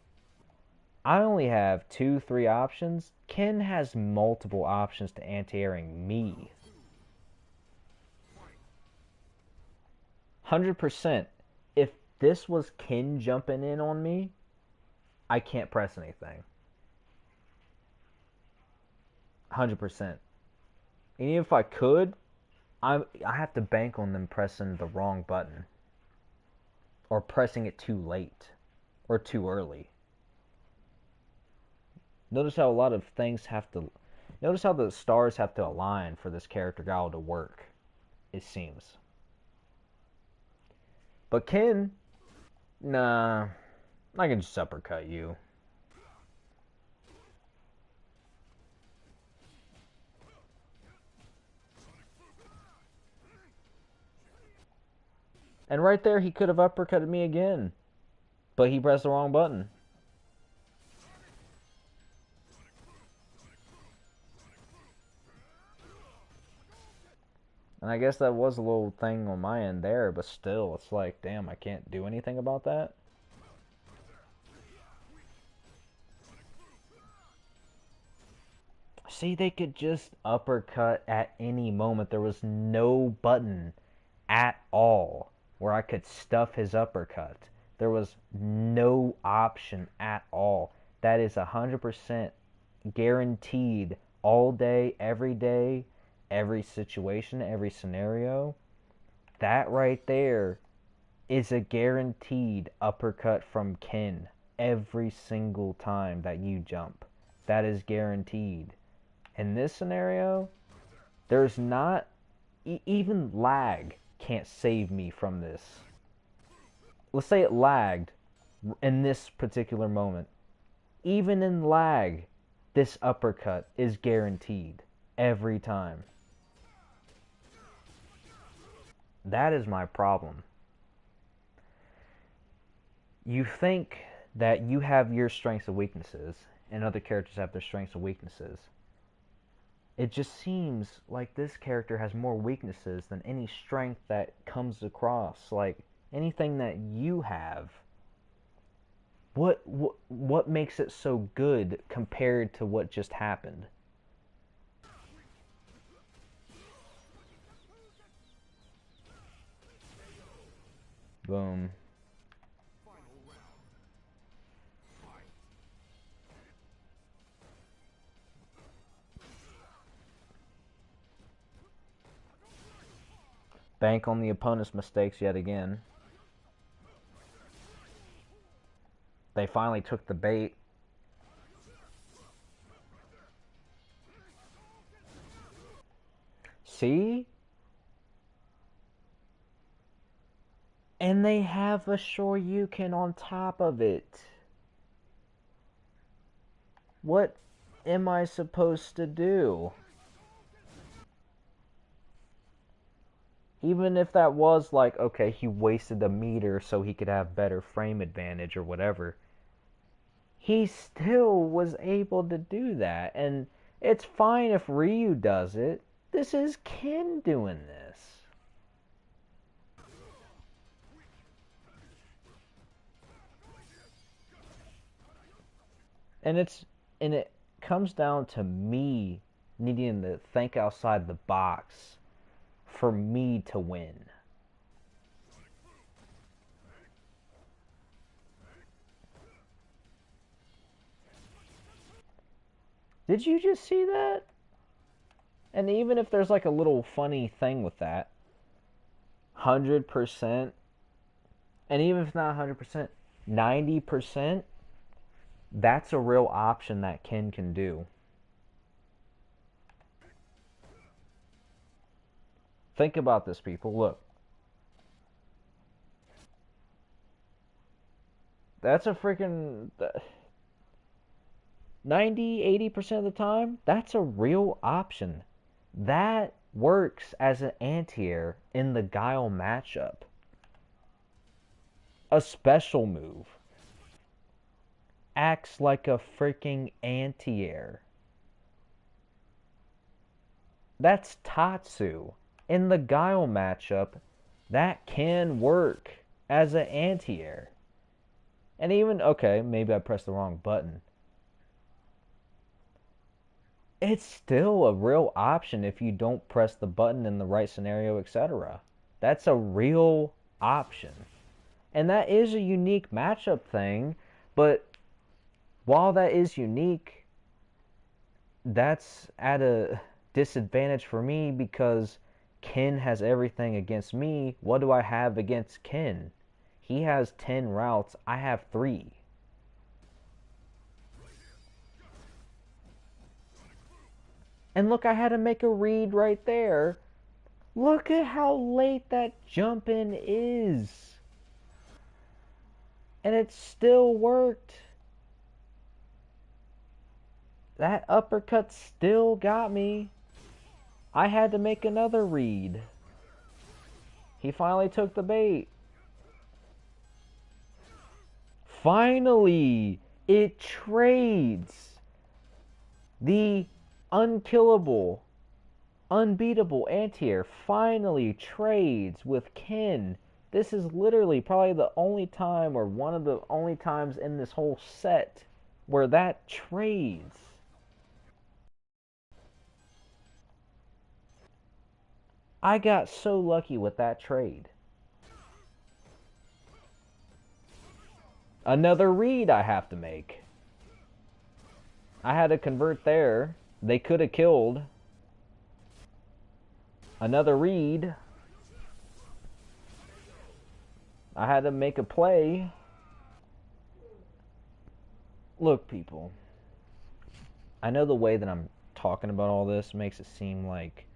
I only have 2, 3 options. Ken has multiple options to anti-airing me. 100%. If this was Ken jumping in on me, I can't press anything. 100%. And even if I could, I have to bank on them pressing the wrong button. Or pressing it too late. Or too early. Notice how a lot of things have to... Notice how the stars have to align for this character Guile to work. it seems. But Ken, nah, I can just uppercut you. And right there, he could have uppercutted me again. But he pressed the wrong button. And I guess that was a little thing on my end there, but still, it's like, damn, I can't do anything about that. See, they could just uppercut at any moment. There was no button at all where I could stuff his uppercut. There was no option at all. That is 100% guaranteed all day, every situation, every scenario. That right there is a guaranteed uppercut from Ken every single time that you jump. That is guaranteed. In this scenario, there's not even lag can't save me from this. Let's say it lagged in this particular moment. Even in lag, this uppercut is guaranteed every time. That is my problem. You think that you have your strengths and weaknesses, and other characters have their strengths and weaknesses. It just seems like this character has more weaknesses than any strength that comes across. Like anything that you have. What makes it so good compared to what just happened? Boom. Bank on the opponent's mistakes yet again. They finally took the bait. See? And they have a Shoryuken on top of it. What am I supposed to do? Even if that was like, okay, he wasted a meter so he could have better frame advantage or whatever. He still was able to do that. And it's fine if Ryu does it. This is Ken doing this. And it comes down to me needing to think outside the box for me to win. Did you just see that? And even if there's like a little funny thing with that, 100%, and even if it's not 100%, 90%, that's a real option that Ken can do. Think about this, people. Look. That's a freaking 90-80% of the time, that's a real option. That works as an anti-air in the Guile matchup. A special move acts like a freaking anti-air. That's Tatsu. In the Guile matchup, that can work as an anti-air. And even, okay, maybe I pressed the wrong button. It's still a real option if you don't press the button in the right scenario, etc. That's a real option. And that is a unique matchup thing, but while that is unique, that's at a disadvantage for me because Ken has everything against me. What do I have against Ken? He has 10 routes, I have 3. And look, I had to make a read right there Look at how late that jump in is. And it still worked. That uppercut still got me. I had to make another read. He finally took the bait. Finally, it trades. The unkillable, unbeatable anti-air finally trades with Ken. This is literally probably the only time, or one of the only times in this whole set where that trades. I got so lucky with that trade. Another read I have to make. I had to convert there. They could have killed. Another read. I had to make a play. Look, people. I know the way that I'm talking about all this makes it seem like,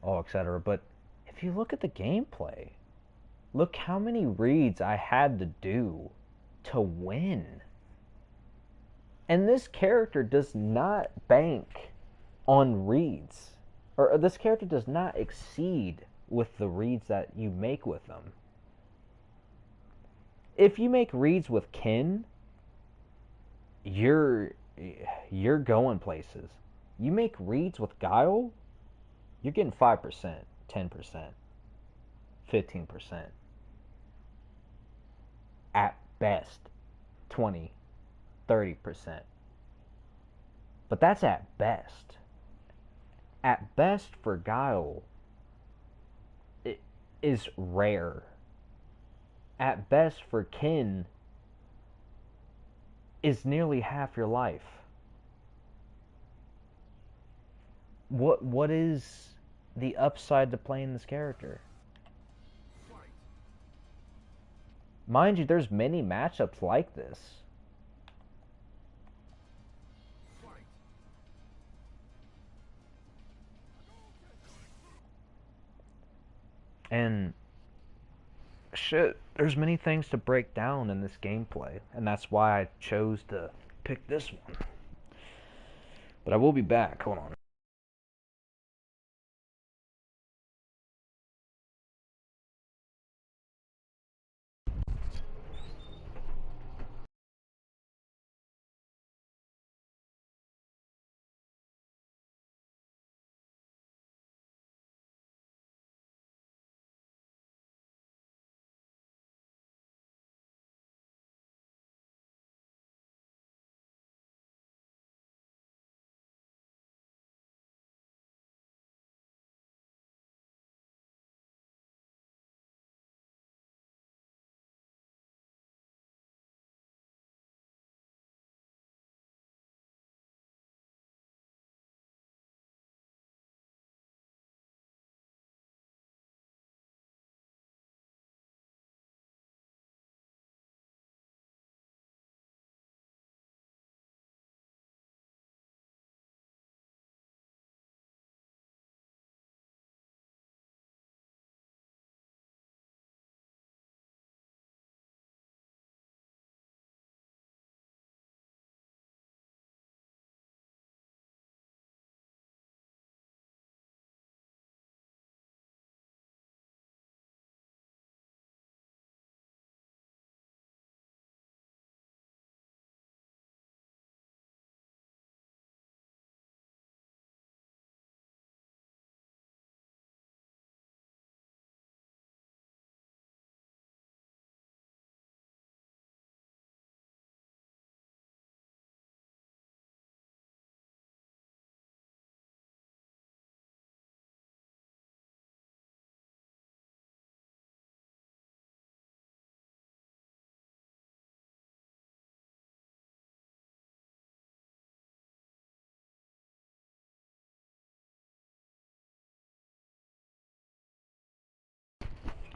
oh, etc. But if you look at the gameplay, look how many reads I had to do to win. And this character does not bank on reads. Or this character does not exceed with the reads that you make with them. If you make reads with Ken, you're going places. You make reads with Guile, you're getting 5%, 10%, 15%. At best, 20, 30%. But that's at best. At best for Guile, it is rare. At best for Ken is nearly half your life. What is the upside to playing this character? Mind you, there's many matchups like this. And shit, there's many things to break down in this gameplay, and that's why I chose to pick this one. But I will be back. Hold on.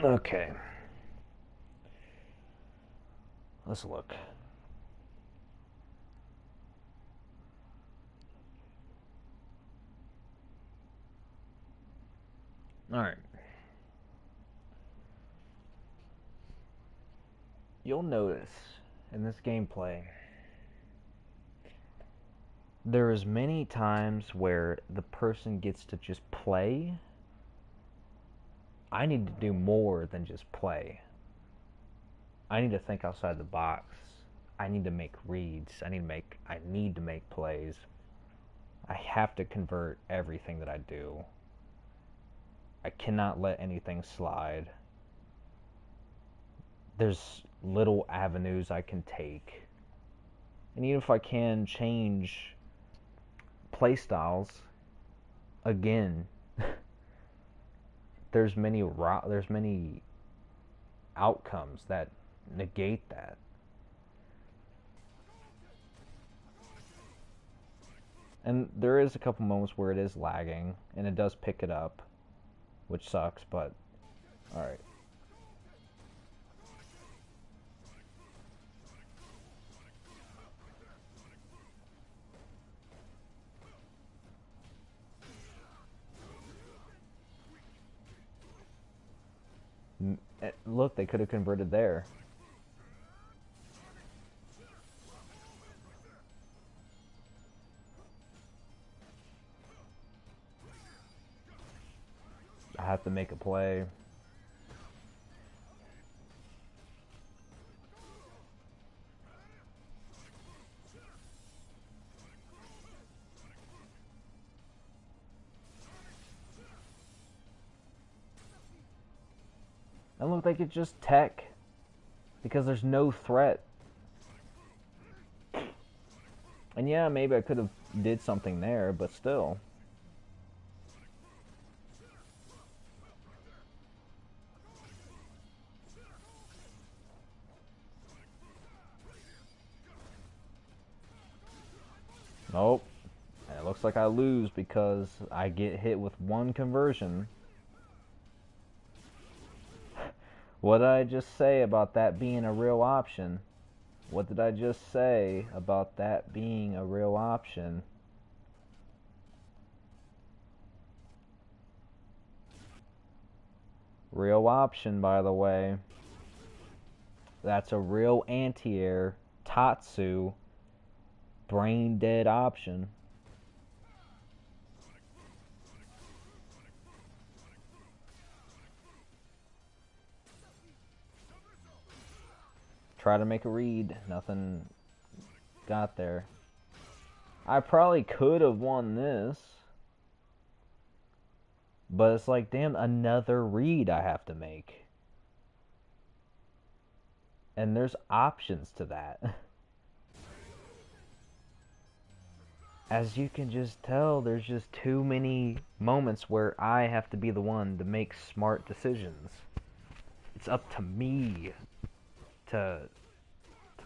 Okay. Let's look. Alright. You'll notice in this gameplay there is many times where the person gets to just play. I need to do more than just play. I need to think outside the box. I need to make reads. I need to make plays. I have to convert everything that I do. I cannot let anything slide. There's little avenues I can take. And even if I can change playstyles again, there's many outcomes that negate that. And there is a couple moments where it is lagging and it does pick it up, which sucks, but all right. Look, they could have converted there. I have to make a play. And look, they could just tech because there's no threat. And yeah, maybe I could have did something there, but still. Nope. And it looks like I lose because I get hit with one conversion. What did I just say about that being a real option? What did I just say about that being a real option? Real option, by the way. That's a real anti-air Tatsu brain dead option. Try to make a read. Nothing got there. I probably could have won this. But it's like, damn, another read I have to make. And there's options to that. As you can just tell, there's just too many moments where I have to be the one to make smart decisions. It's up to me to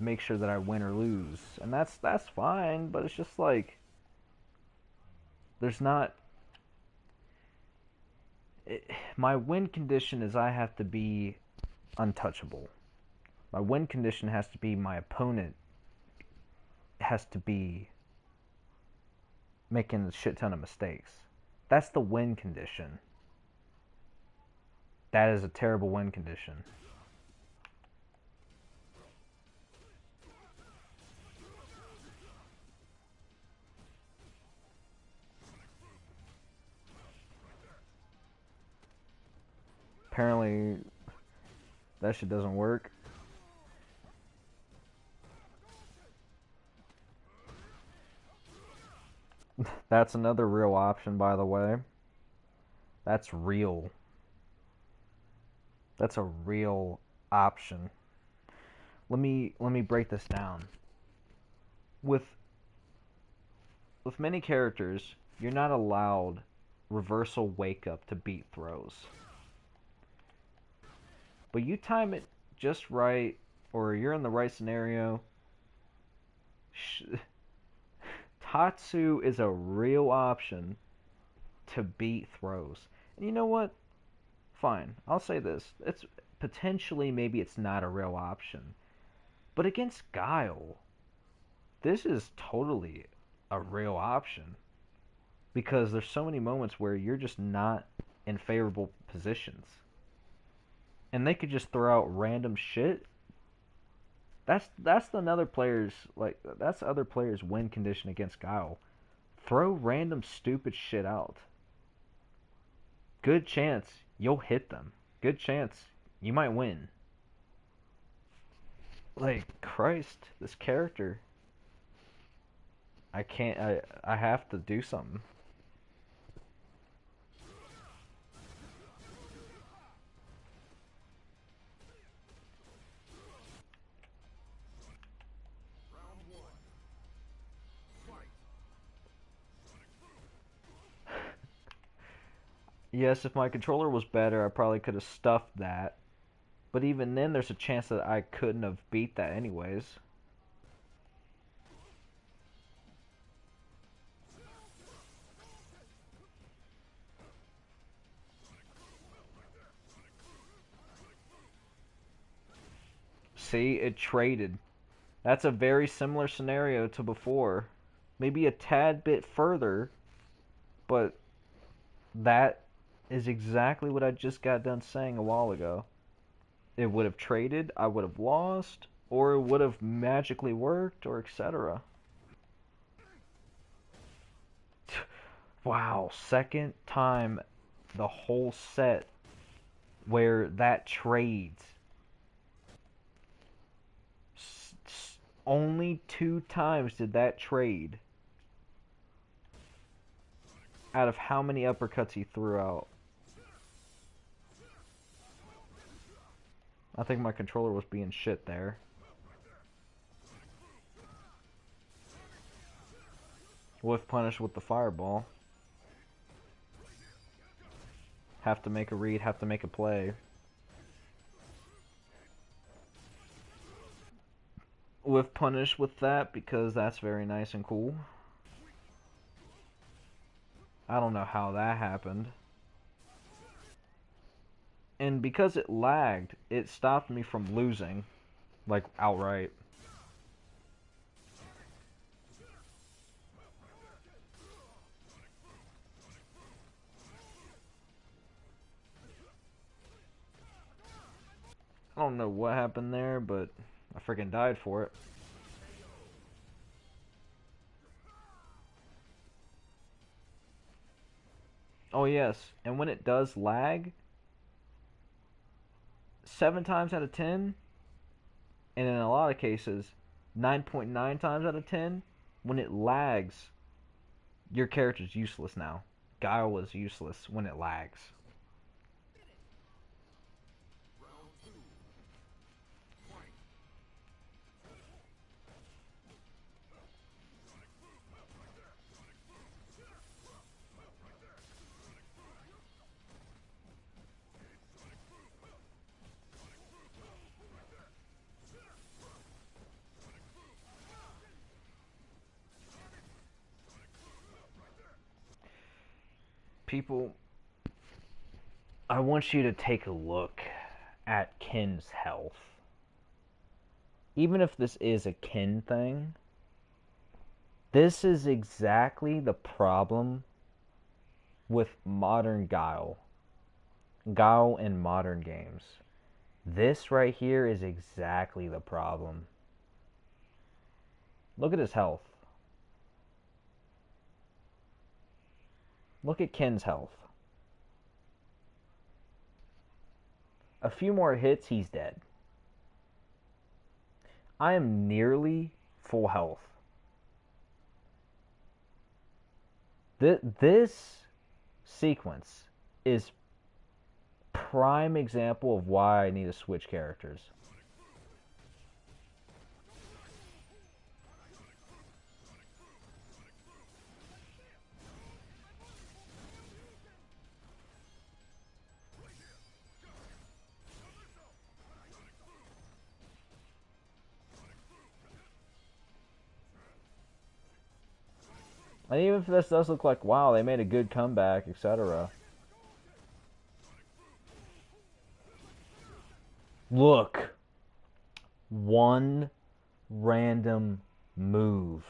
make sure that I win or lose. And that's fine, but it's just like there's not my win condition is I have to be untouchable. My win condition has to be my opponent has to be making a shit ton of mistakes. That's the win condition. That is a terrible win condition. Apparently, that shit doesn't work. That's another real option, by the way. That's real. That's a real option. Let me break this down. With many characters, you're not allowed reversal wake up to beat throws. But you time it just right, or you're in the right scenario. Tatsu is a real option to beat throws. And you know what? Fine. I'll say this. It's potentially maybe it's not a real option. But against Guile, this is totally a real option. Because there's so many moments where you're just not in favorable positions. And they could just throw out random shit That's another player's like that's other players' win condition against Guile. Throw random stupid shit out. Good chance you'll hit them. Good chance you might win. Like Christ, this character. I can't. I have to do something. Yes, if my controller was better, I probably could have stuffed that. But even then, there's a chance that I couldn't have beat that anyways. See, it traded. That's a very similar scenario to before. Maybe a tad bit further, but that is exactly what I just got done saying a while ago. It would have traded, I would have lost, or it would have magically worked, or etc. Wow, second time the whole set where that trades. Only 2 times did that trade out of how many uppercuts he threw out. I think my controller was being shit there. Whiff punish with the fireball. Have to make a read, have to make a play. Whiff punish with that because that's very nice and cool. I don't know how that happened. And because it lagged, it stopped me from losing, like outright. I don't know what happened there, but I freaking died for it. Oh yes, and when it does lag, 7 times out of 10, and in a lot of cases, 9.9 times out of 10, when it lags, your character's useless now. Guile is useless when it lags. People, I want you to take a look at Ken's health. Even if this is a Ken thing, this is exactly the problem with modern Guile. Guile in modern games. This right here is exactly the problem. Look at his health. Look at Ken's health. A few more hits, he's dead. I am nearly full health. This sequence is prime example of why I need to switch characters. And even if this does look like, wow, they made a good comeback, etc. Look. One random move,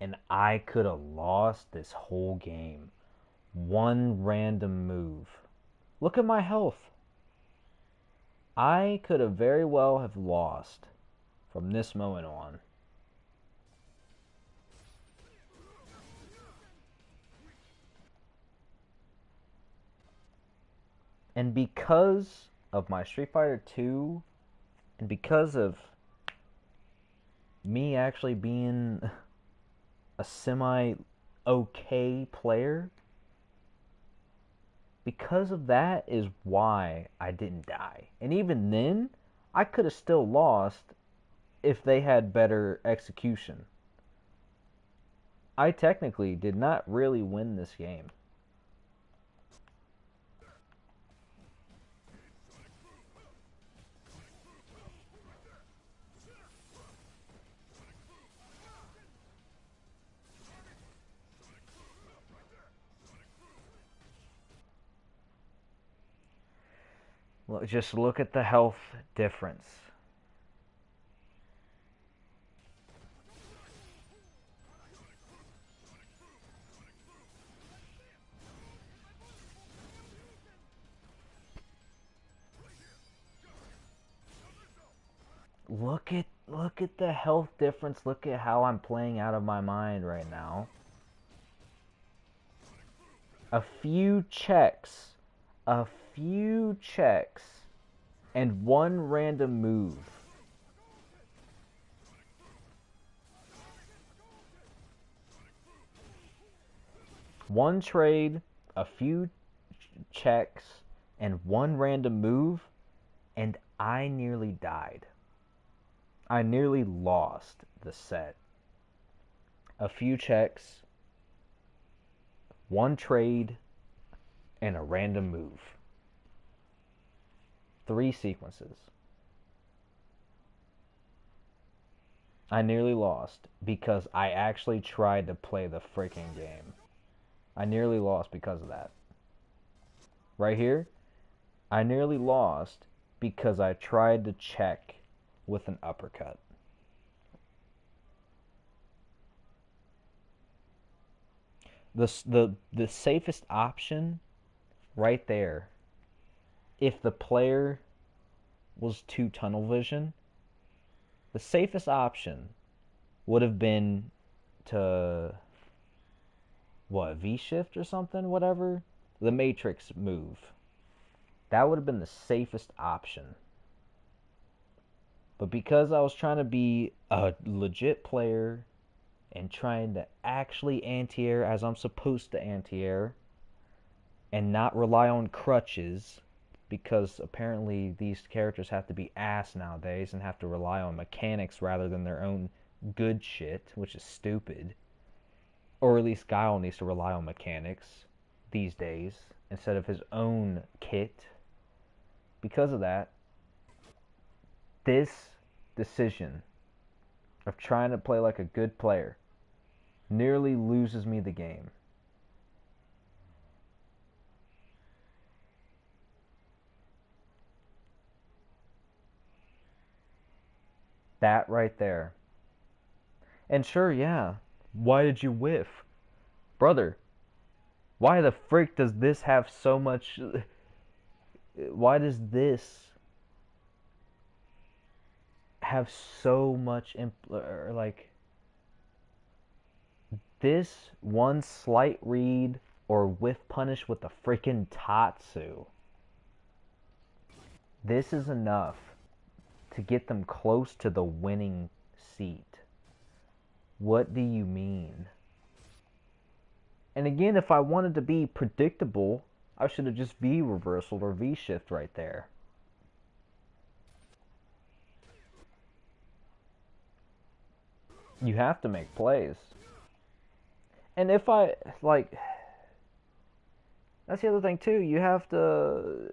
and I could have lost this whole game. One random move. Look at my health. I could have very well have lost from this moment on. And because of my Street Fighter 2, and because of me actually being a semi-okay player, because of that is why I didn't die. And even then, I could have still lost if they had better execution. I technically did not really win this game. Just look at the health difference. Look at the health difference. Look at how I'm playing out of my mind right now. A few checks, a few checks, and one random move. One trade, a few checks, and one random move, and I nearly died. I nearly lost the set. A few checks, one trade, and a random move. 3 sequences. I nearly lost because I actually tried to play the freaking game. I nearly lost because of that. Right here, I nearly lost because I tried to check with an uppercut. The safest option right there, if the player was too tunnel vision, the safest option would have been to V-shift or something, whatever, the Matrix move. That would have been the safest option. But because I was trying to be a legit player and trying to actually anti-air as I'm supposed to anti-air and not rely on crutches, because apparently these characters have to be ass nowadays and have to rely on mechanics rather than their own good shit, which is stupid. Or at least Guile needs to rely on mechanics these days instead of his own kit. Because of that, this decision of trying to play like a good player nearly loses me the game. That right there. And sure, yeah, why did you whiff? Brother, why the frick does this have so much... Why does this have so much... like... This one slight read or whiff punish with the freaking Tatsu. This is enough to get them close to the winning seat. What do you mean? And again, if I wanted to be predictable, I should have just V reversal or V shift right there. You have to make plays. And if I, like, that's the other thing too. You have to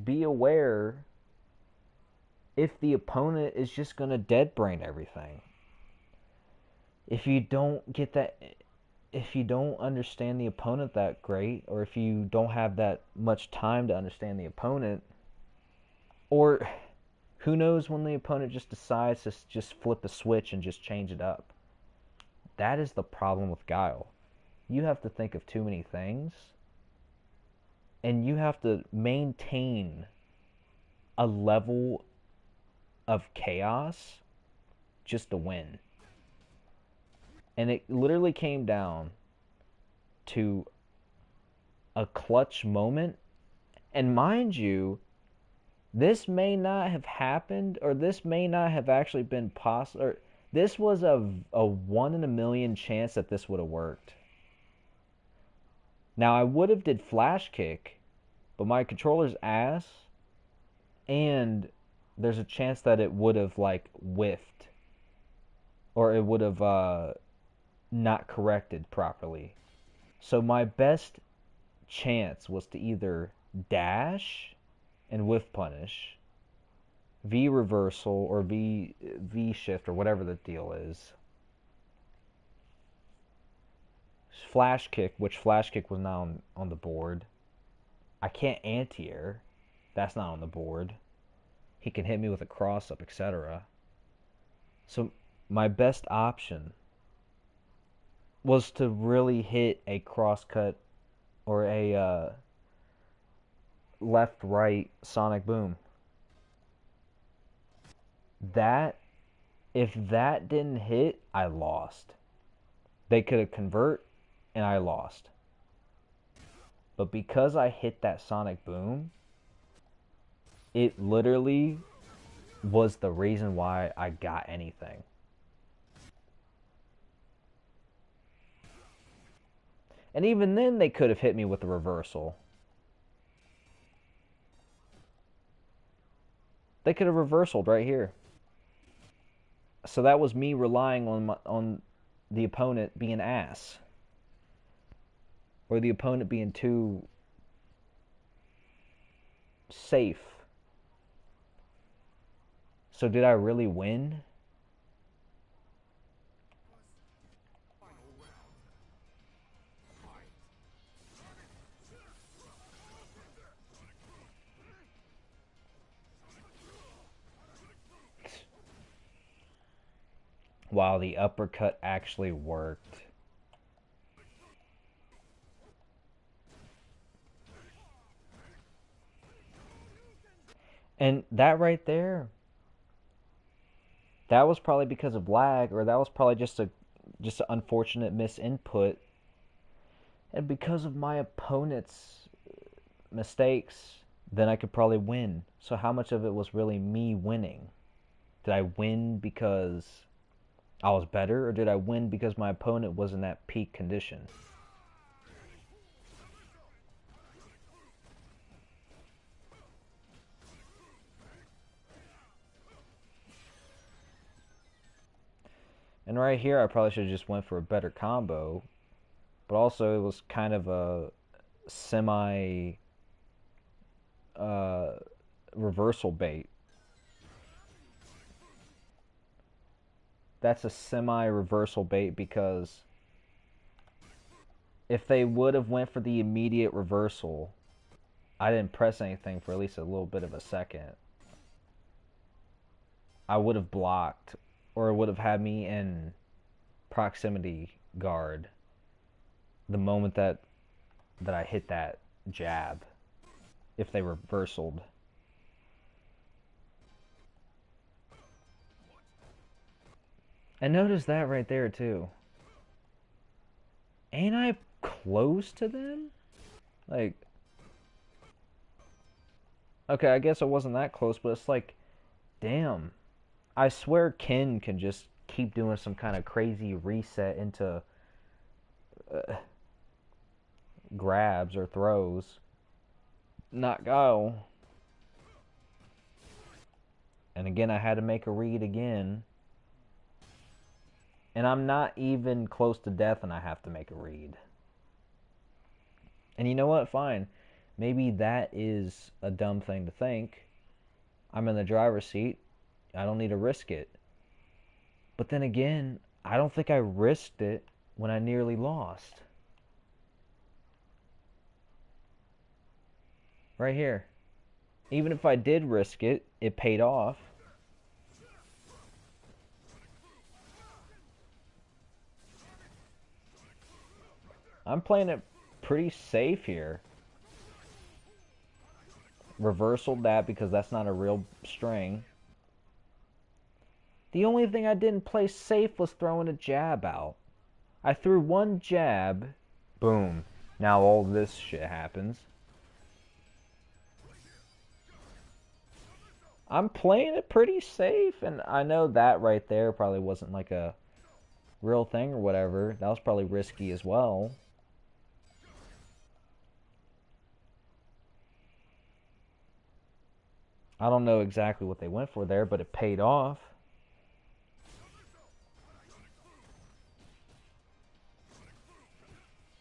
be aware if the opponent is just going to dead brain everything. If you don't get that, if you don't understand the opponent that great, or if you don't have that much time to understand the opponent, or who knows when the opponent just decides to just flip a switch and just change it up. That is the problem with Guile. You have to think of too many things, and you have to maintain a level of chaos just to win. And it literally came down to a clutch moment. And mind you, this may not have happened, or this may not have actually been possible, or this was a 1 in a million chance that this would have worked. Now, I would have did flash kick, but my controller's ass, and there's a chance that it would have, like, whiffed, or it would have not corrected properly. So my best chance was to either dash and whiff punish, V reversal, or V shift, or whatever the deal is. Flash kick, which flash kick was not on the board. I can't anti-air. That's not on the board. He can hit me with a cross-up, etc. So my best option was to really hit a cross-cut or a left-right sonic boom. That, if that didn't hit, I lost. They could have convert, and I lost. But because I hit that sonic boom, it literally was the reason why I got anything. And even then, they could have hit me with a reversal. They could have reversaled right here. So that was me relying on the opponent being ass, or the opponent being too safe. So did I really win? Wow, the uppercut actually worked. And that right there, that was probably because of lag, or that was probably just an unfortunate misinput. And because of my opponent's mistakes, then I could probably win. So how much of it was really me winning? Did I win because I was better, or did I win because my opponent was in that peak condition? And right here, I probably should have just went for a better combo, but also it was kind of a semi reversal bait. That's a semi reversal bait, because if they would have went for the immediate reversal, I didn't press anything for at least a little bit of a second, I would have blocked, or it would have had me in proximity guard the moment that I hit that jab, if they reversaled. And notice that right there too. Ain't I close to them? Like, okay, I guess I wasn't that close, but it's like, damn. I swear Ken can just keep doing some kind of crazy reset into grabs or throws. Not go. And again, I had to make a read again. And I'm not even close to death and I have to make a read. And you know what? Fine. Maybe that is a dumb thing to think. I'm in the driver's seat. I don't need to risk it. But then again, I don't think I risked it when I nearly lost. Right here. Even if I did risk it, it paid off. I'm playing it pretty safe here. Reversaled that because that's not a real string. The only thing I didn't play safe was throwing a jab out. I threw one jab, boom. Now all this shit happens. I'm playing it pretty safe, and I know that right there probably wasn't like a real thing or whatever. That was probably risky as well. I don't know exactly what they went for there, but it paid off.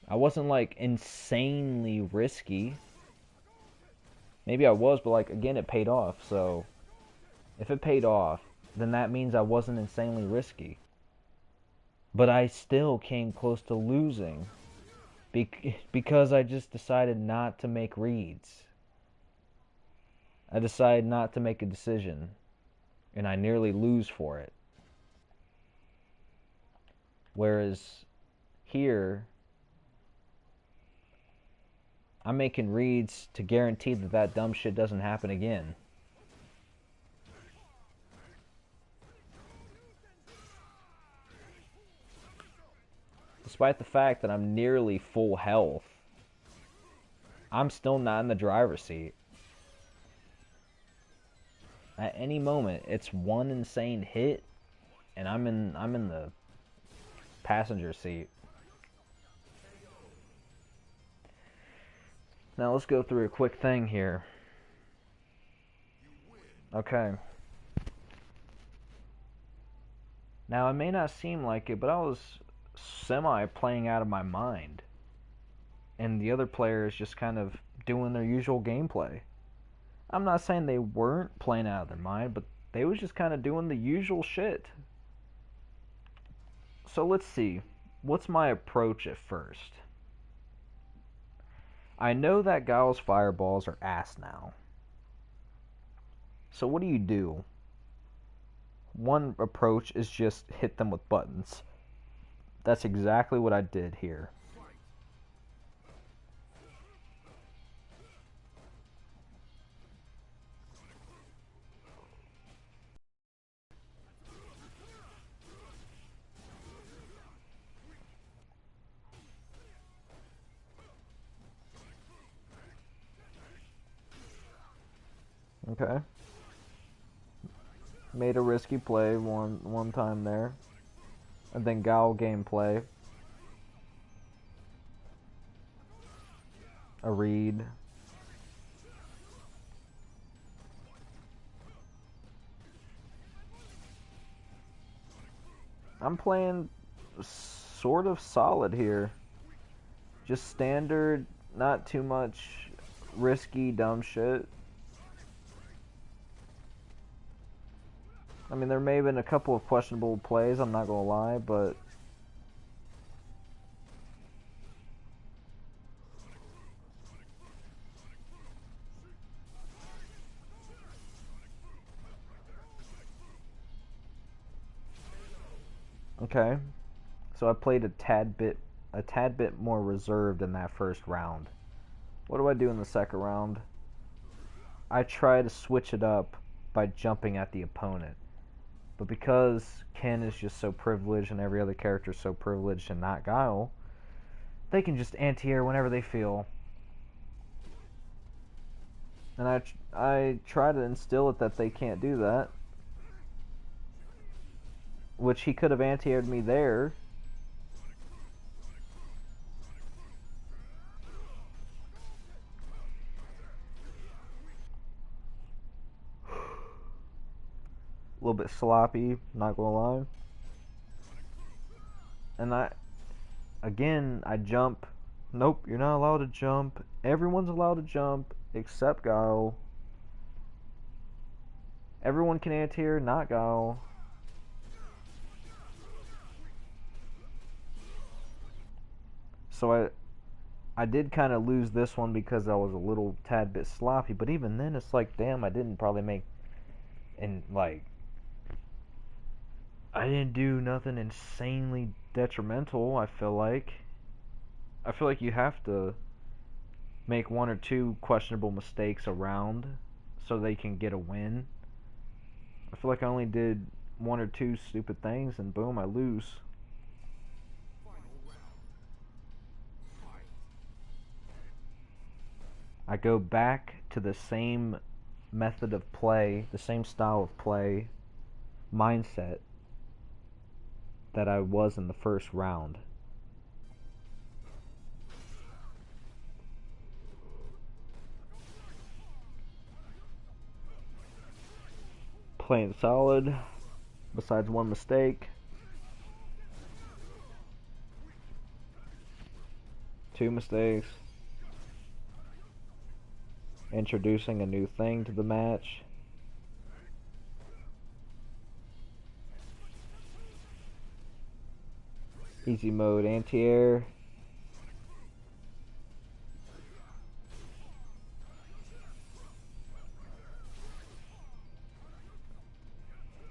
I wasn't like insanely risky. Maybe I was, but like again, it paid off. So if it paid off, then that means I wasn't insanely risky. But I still came close to losing because I just decided not to make reads. I decided not to make a decision, and I nearly lose for it. Whereas here, I'm making reads to guarantee that that dumb shit doesn't happen again. Despite the fact that I'm nearly full health, I'm still not in the driver's seat. At any moment, it's one insane hit, and I'm in the passenger seat. Now let's go through a quick thing here. Okay. Now it may not seem like it, but I was semi playing out of my mind. And the other players just kind of doing their usual gameplay. I'm not saying they weren't playing out of their mind, but they was just kind of doing the usual shit. So let's see. What's my approach at first? I know that Gao's fireballs are ass now. So what do? One approach is just hit them with buttons. That's exactly what I did here. Okay. Made a risky play one time there. And then Gao gameplay. A read. I'm playing sort of solid here. Just standard, not too much risky, dumb shit. I mean, there may have been a couple of questionable plays, I'm not gonna lie, but okay. So I played a tad bit more reserved in that first round. What do I do in the second round? I try to switch it up by jumping at the opponent. But because Ken is just so privileged and every other character is so privileged and not Guile, they can just anti-air whenever they feel. And I try to instill it that they can't do that. Which he could have anti-aired me there. A little bit sloppy, not gonna lie. And I jump. Nope, you're not allowed to jump. Everyone's allowed to jump except Guile. Everyone can anti-air, not Guile. So I did kind of lose this one because I was a little tad bit sloppy, but even then it's like, damn, I didn't probably make, and like, I didn't do nothing insanely detrimental. I feel like you have to make one or two questionable mistakes around so they can get a win. I feel like I only did one or two stupid things, and boom, I lose. I go back to the same method of play, the same style of play, mindset that I was in the first round. Playing solid, besides one mistake. 2 mistakes. Introducing a new thing to the match. Easy mode anti-air.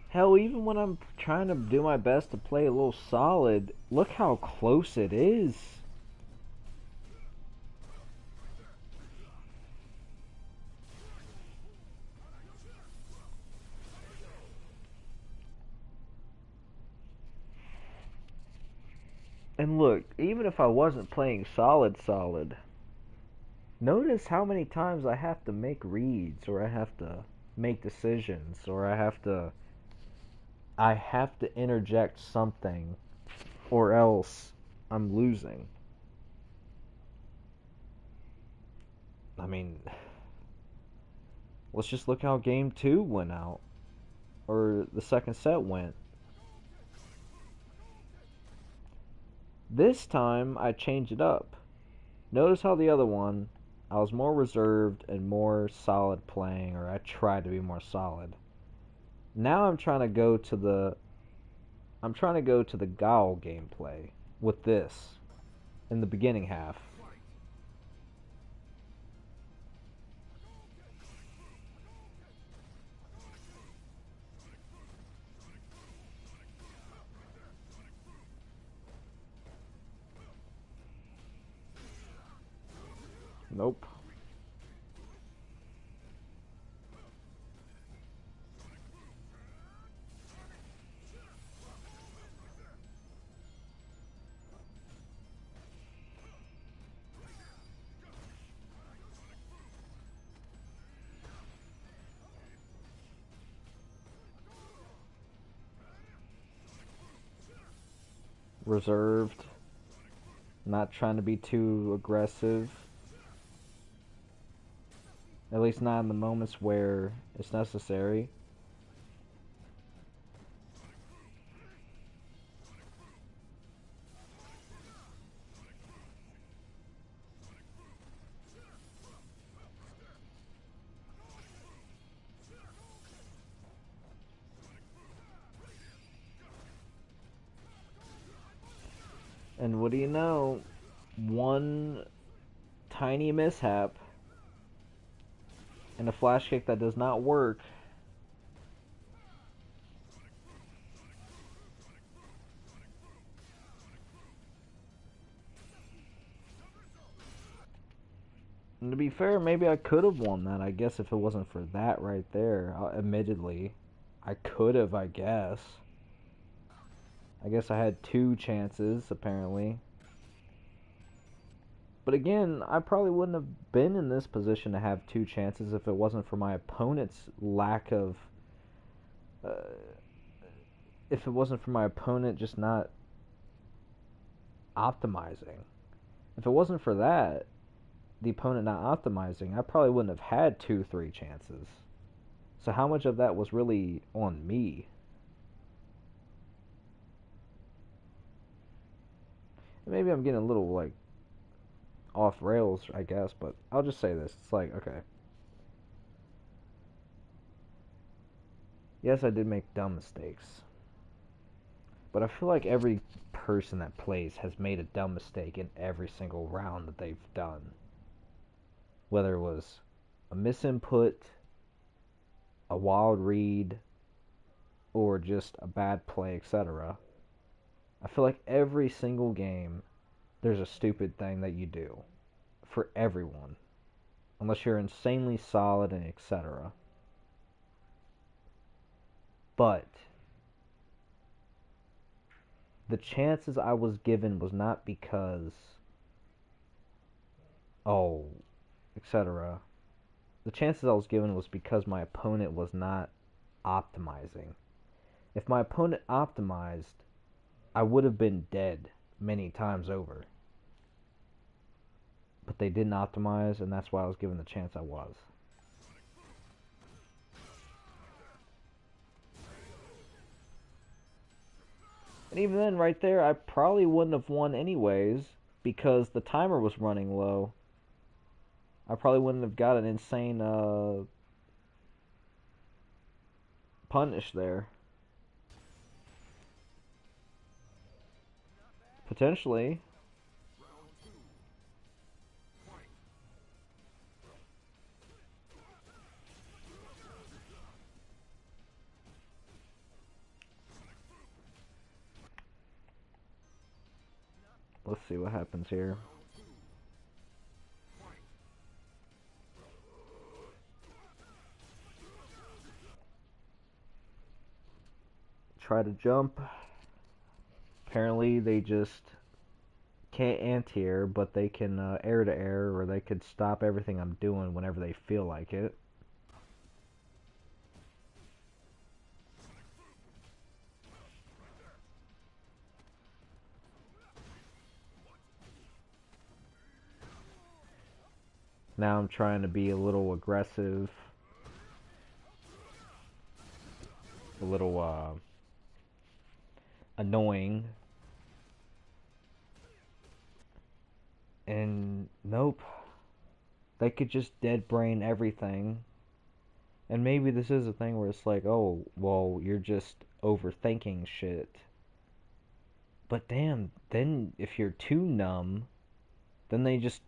Hell, even when I'm trying to do my best to play a little solid, look how close it is. And look, even if I wasn't playing solid, notice how many times I have to make reads, or I have to make decisions, or I have to interject something, or else I'm losing. I mean, let's just look how game 2 went out, or the second set went. This time I changed it up. Notice how the other one, I was more reserved and more solid playing, or I tried to be more solid. Now I'm trying to go to the Gao gameplay with this in the beginning half. Nope. Reserved. Not trying to be too aggressive. At least not in the moments where it's necessary. And what do you know? One tiny mishap and a flash kick that does not work. And to be fair, maybe I could have won that, I guess, if it wasn't for that right there. Admittedly, I could have, I guess. I guess I had 2 chances, apparently. But again, I probably wouldn't have been in this position to have 2 chances if it wasn't for my opponent's lack of... Uh, if it wasn't for my opponent just not optimizing. If it wasn't for that, the opponent not optimizing, I probably wouldn't have had 2, 3 chances. So how much of that was really on me? Maybe I'm getting a little, like, off rails, I guess, but I'll just say this. It's like, okay. Yes, I did make dumb mistakes. But I feel like every person that plays has made a dumb mistake in every single round that they've done. Whether it was a misinput, a wild read, or just a bad play, etc. I feel like every single game there's a stupid thing that you do for everyone, unless you're insanely solid and etc. But the chances I was given was not because, oh, etc. The chances I was given was because my opponent was not optimizing. If my opponent optimized, I would have been dead many times over. But they didn't optimize, and that's why I was given the chance I was. And even then, right there, I probably wouldn't have won anyways, because the timer was running low. I probably wouldn't have got an insane punish there. Potentially. Let's see what happens here. Try to jump. Apparently they just can't anti-air, but they can air to air, or they could stop everything I'm doing whenever they feel like it. Now I'm trying to be a little aggressive, a little annoying. And nope. They could just dead brain everything. And maybe this is a thing where it's like, oh, well, you're just overthinking shit. But damn, then if you're too numb, then they just,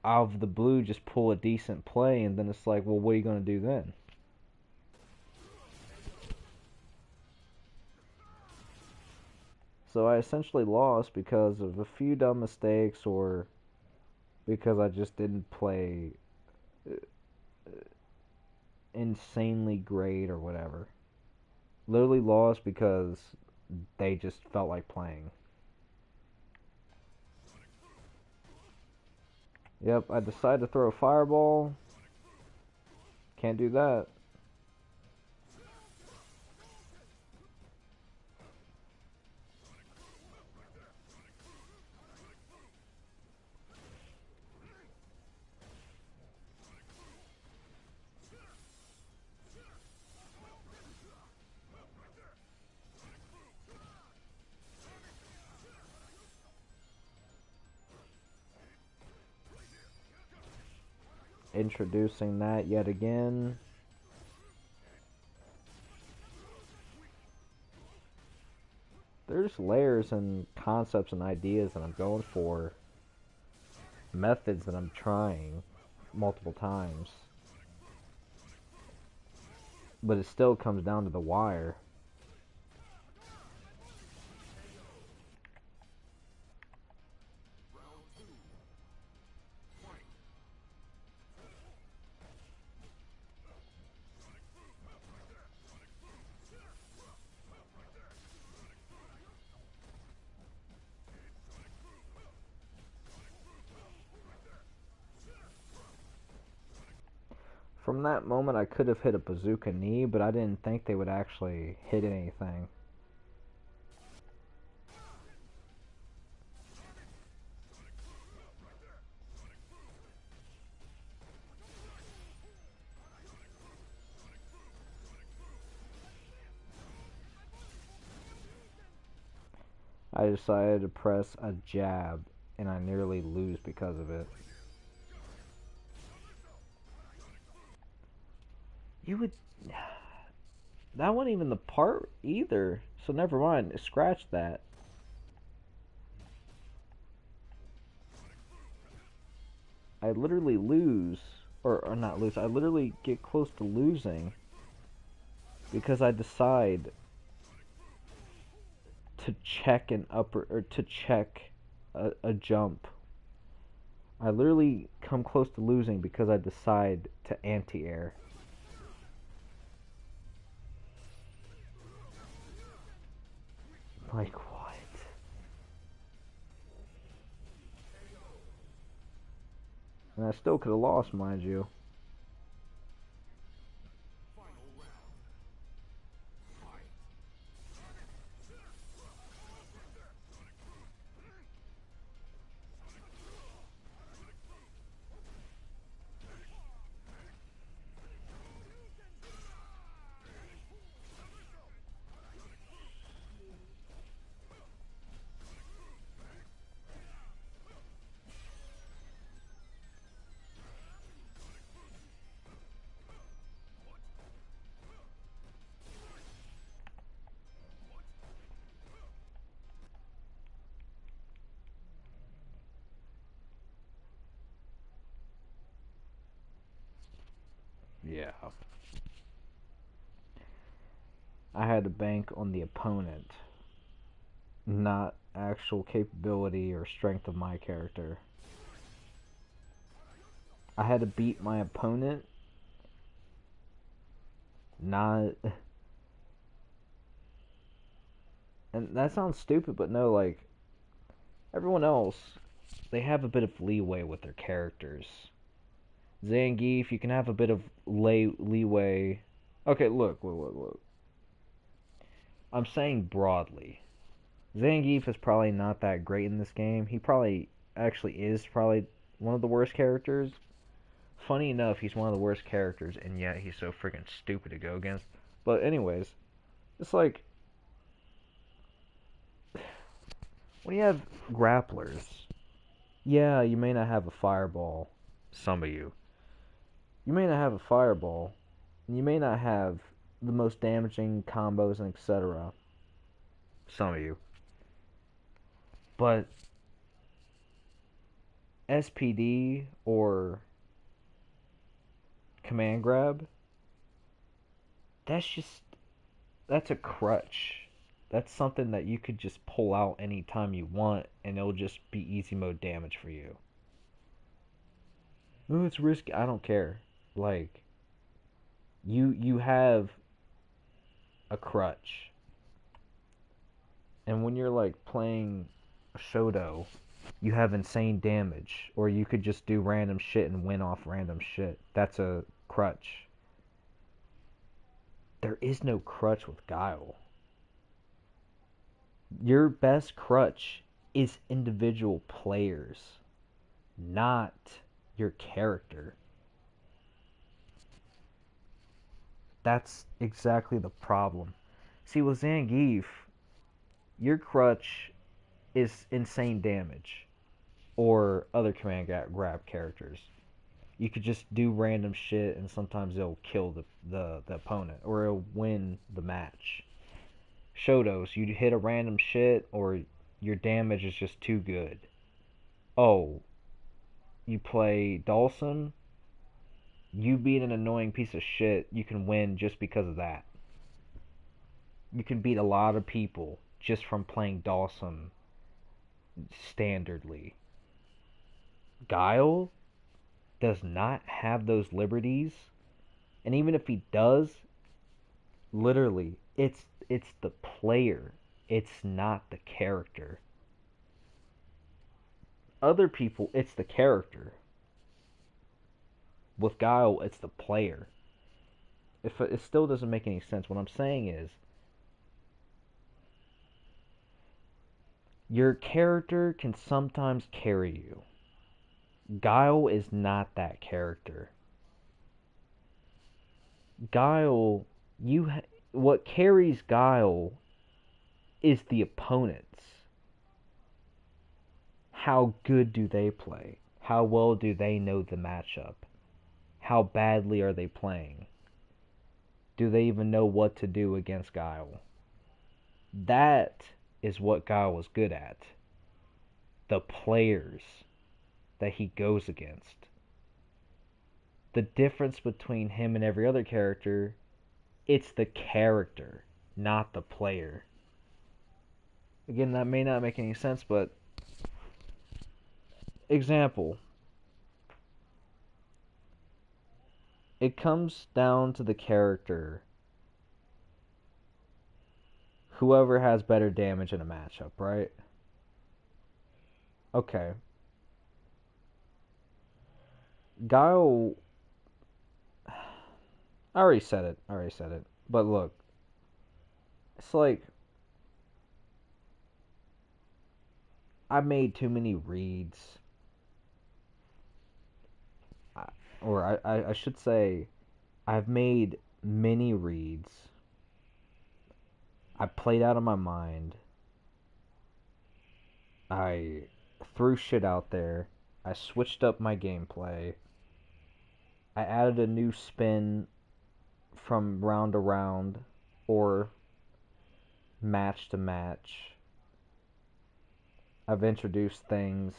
out of the blue, just pull a decent play, and then it's like, well, what are you going to do then? So I essentially lost because of a few dumb mistakes, or because I just didn't play insanely great or whatever. Literally lost because they just felt like playing. Yep, I decided to throw a fireball. Can't do that. Introducing that yet again. There's layers and concepts and ideas that I'm going for, methods that I'm trying multiple times, but it still comes down to the wire. From that moment, I could have hit a bazooka knee, but I didn't think they would actually hit anything. I decided to press a jab, and I nearly lose because of it. You would... That wasn't even the part either, so never mind. Scratch that. I literally lose, or not lose, I literally get close to losing because I decide to check an upper, or to check a jump. I literally come close to losing because I decide to anti-air. Like, what? And I still could have lost, mind you. Yeah. I had to bank on the opponent, not actual capability or strength of my character. I had to beat my opponent, not. And that sounds stupid, but no, like, everyone else, they have a bit of leeway with their characters. Zangief, you can have a bit of leeway. Okay, look. I'm saying broadly. Zangief is probably not that great in this game. He probably actually is probably one of the worst characters. Funny enough, he's one of the worst characters, and yet he's so freaking stupid to go against. But anyways, it's like when you have grapplers, yeah, you may not have a fireball. Some of you. You may not have a fireball, and you may not have the most damaging combos and etc. Some of you. But SPD or command grab, that's just that's a crutch. That's something that you could just pull out anytime you want and it'll just be easy mode damage for you. No, it's risky. I don't care. Like you have a crutch. And when you're like playing Shoto, you have insane damage or you could just do random shit and win off random shit. That's a crutch. There is no crutch with Guile. Your best crutch is individual players, not your character. That's exactly the problem. See, with Zangief, your crutch is insane damage or other command grab characters. You could just do random shit and sometimes it'll kill the opponent or it'll win the match. Shotos, you hit a random shit or your damage is just too good. Oh, you play Dawson, you beat an annoying piece of shit, you can win just because of that. You can beat a lot of people just from playing Dawson standardly. Guile does not have those liberties, and even if he does, literally, it's the player. It's not the character. Other people, it's the character. With Guile, it's the player. If it still doesn't make any sense, what I'm saying is your character can sometimes carry you. Guile is not that character. Guile, what carries Guile is the opponents. How good do they play? How well do they know the matchup? How badly are they playing? Do they even know what to do against Guile? That is what Guile was good at. The players that he goes against. The difference between him and every other character, it's the character, not the player. Again, that may not make any sense, but example. It comes down to the character. Whoever has better damage in a matchup, right? Okay. Guile, I already said it. I already said it. But look, it's like I made too many reads, or I should say, I've made many reads. I played out of my mind. I threw shit out there. I switched up my gameplay. I added a new spin from round to round or match to match. I've introduced things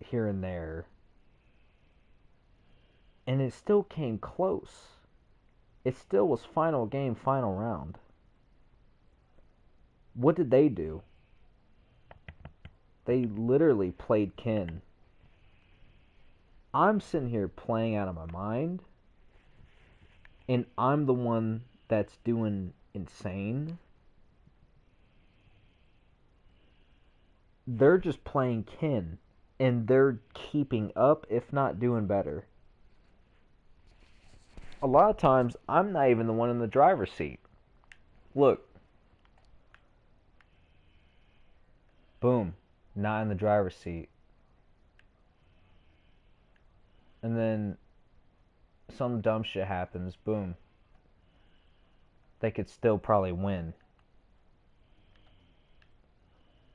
here and there, and it still came close. It still was final game, final round. What did they do? They literally played Ken. I'm sitting here playing out of my mind, and I'm the one that's doing insane. They're just playing Ken, and they're keeping up, if not doing better. A lot of times, I'm not even the one in the driver's seat. Look, boom, not in the driver's seat. And then some dumb shit happens, boom. They could still probably win.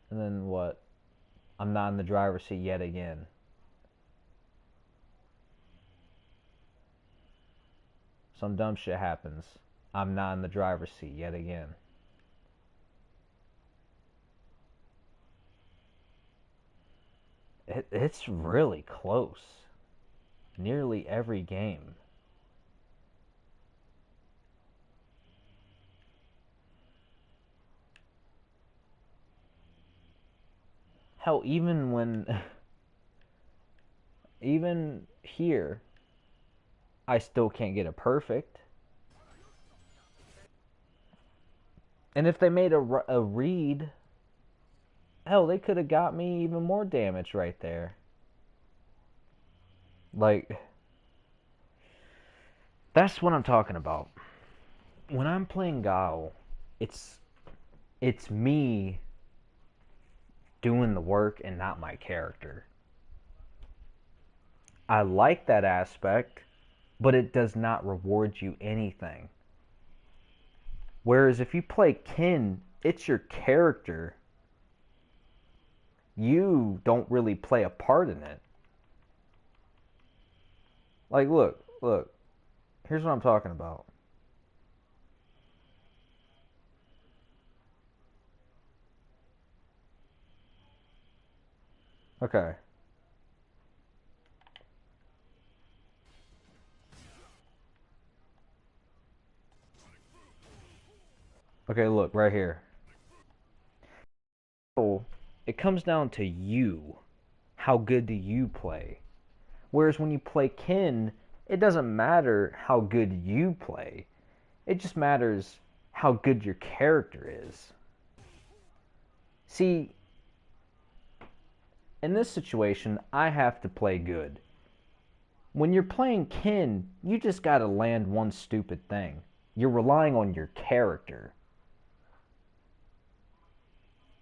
And then what? I'm not in the driver's seat yet again. Some dumb shit happens. I'm not in the driver's seat yet again. It's really close. Nearly every game. Hell, even when. Even here, I still can't get it perfect. And if they made a read, hell, they could have got me even more damage right there. Like, that's what I'm talking about. When I'm playing Guile, it's it's me doing the work and not my character. I like that aspect, but it does not reward you anything. Whereas if you play Ken, it's your character. You don't really play a part in it. Like, look. Here's what I'm talking about. Okay. Okay, look, right here. So, it comes down to you. How good do you play? Whereas when you play Ken, it doesn't matter how good you play. It just matters how good your character is. See, in this situation, I have to play good. When you're playing Ken, you just gotta land one stupid thing. You're relying on your character.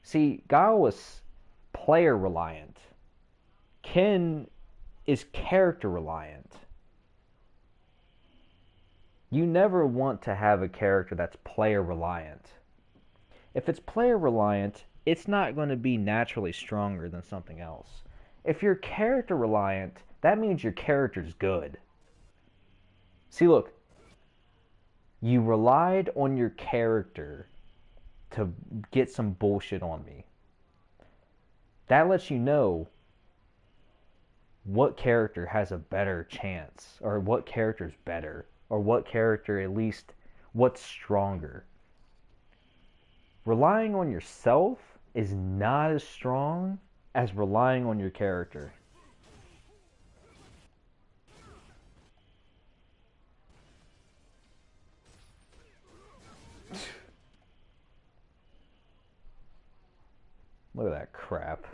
See, Guile was player reliant. Ken is character reliant. You never want to have a character that's player reliant. If it's player reliant, it's not going to be naturally stronger than something else. If you're character reliant, that means your character's good. See, look, you relied on your character to get some bullshit on me. That lets you know what character has a better chance, or what character's better, or what character at least what's stronger. Relying on yourself is not as strong as relying on your character. Look at that crap.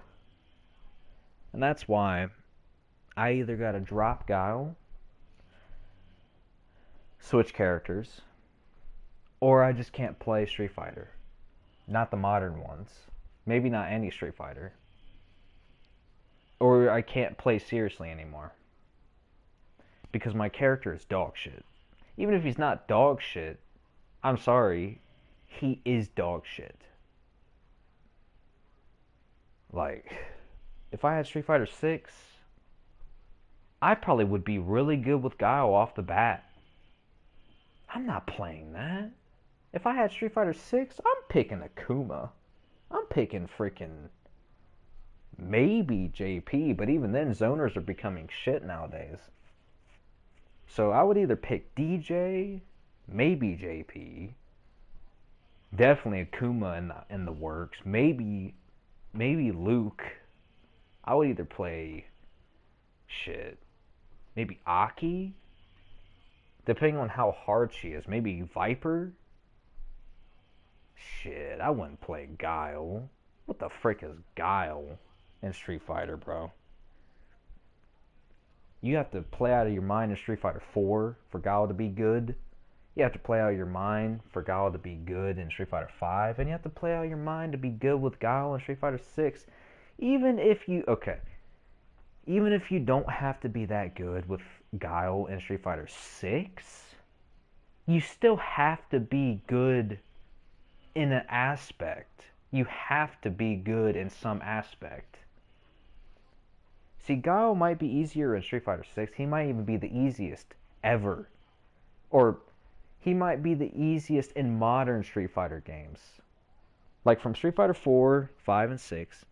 And that's why I either gotta drop Guile, switch characters, or I just can't play Street Fighter. Not the modern ones. Maybe not any Street Fighter. Or I can't play seriously anymore. Because my character is dog shit. Even if he's not dog shit, I'm sorry, he is dog shit. Like, if I had Street Fighter 6, I probably would be really good with Guile off the bat. I'm not playing that. If I had Street Fighter 6, I'm picking Akuma. I'm picking freaking maybe JP, but even then, zoners are becoming shit nowadays. So I would either pick DJ, maybe JP, definitely Akuma in the works, maybe Luke. I would either play shit, maybe Aki, depending on how hard she is. Maybe Viper. Shit, I wouldn't play Guile. What the frick is Guile in Street Fighter, bro? You have to play out of your mind in Street Fighter 4 for Guile to be good. You have to play out of your mind for Guile to be good in Street Fighter 5. And you have to play out of your mind to be good with Guile in Street Fighter 6. Even if you don't have to be that good with Guile in Street Fighter 6, you still have to be good in an aspect. You have to be good in some aspect. See, Guile might be easier in Street Fighter 6. He might even be the easiest ever. Or he might be the easiest in modern Street Fighter games. Like from Street Fighter 4, 5, and 6,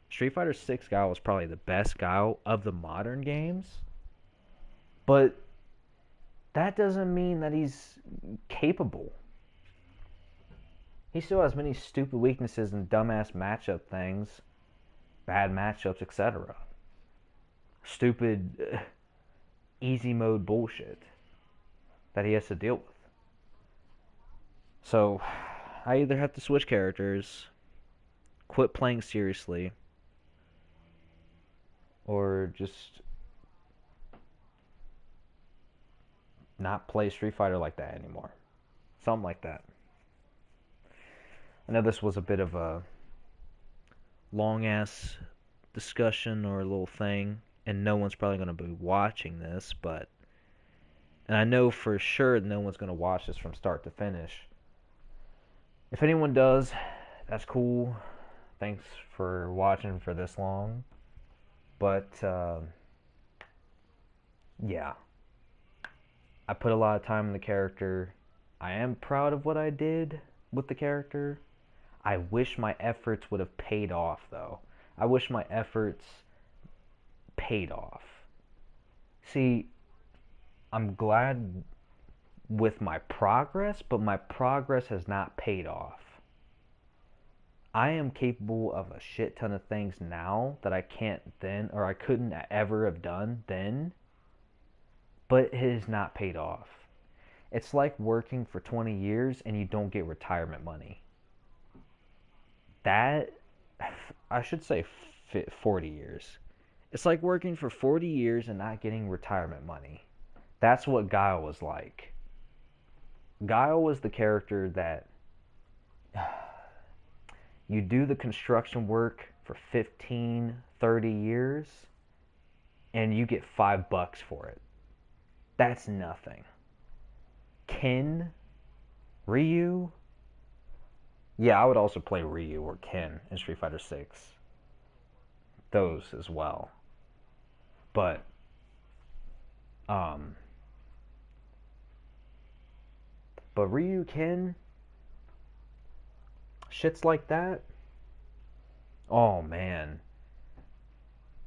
Street Fighter 6 Guile is probably the best Guile of the modern games. But that doesn't mean that he's capable. He still has many stupid weaknesses and dumbass matchup things, bad matchups, etc. Stupid easy mode bullshit that he has to deal with. So I either have to switch characters, quit playing seriously, or just not play Street Fighter like that anymore. Something like that. I know this was a bit of a long ass discussion or a little thing, and no one's probably going to be watching this, and I know for sure no one's going to watch this from start to finish. If anyone does, that's cool. Thanks for watching for this long. But, yeah. I put a lot of time in the character. I am proud of what I did with the character. I wish my efforts would have paid off, though. I wish my efforts paid off. See, I'm glad with my progress, but my progress has not paid off. I am capable of a shit ton of things now that I can't then, or I couldn't ever have done then, but it has not paid off. It's like working for 20 years and you don't get retirement money. That, I should say 40 years. It's like working for 40 years and not getting retirement money. That's what Guile was like. Guile was the character that you do the construction work for 15, 30 years and you get $5 for it. That's nothing. Ken, Ryu. Yeah, I would also play Ryu or Ken in Street Fighter 6. Those as well. But, Ryu, Ken, shits like that. Oh man,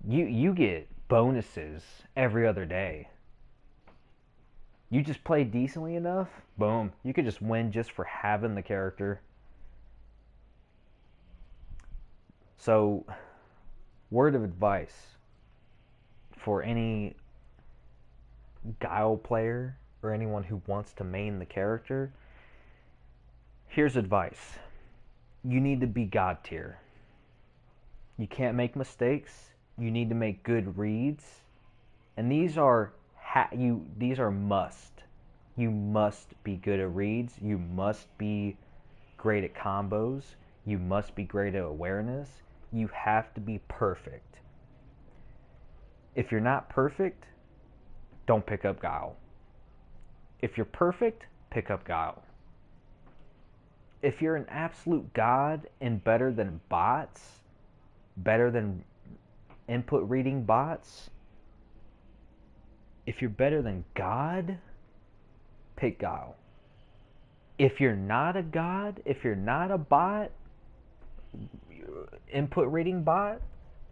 you get bonuses every other day. You just play decently enough, boom, you could just win just for having the character. So, word of advice for any Guile player or anyone who wants to main the character, here's advice. You need to be God tier. You can't make mistakes. You need to make good reads. And these are must. You must be good at reads. You must be great at combos. You must be great at awareness. You have to be perfect. If you're not perfect, don't pick up Guile. If you're perfect, pick up Guile. If you're an absolute god and better than bots, better than input reading bots, if you're better than God, pick Guile. If you're not a god, if you're not a bot, input reading bot,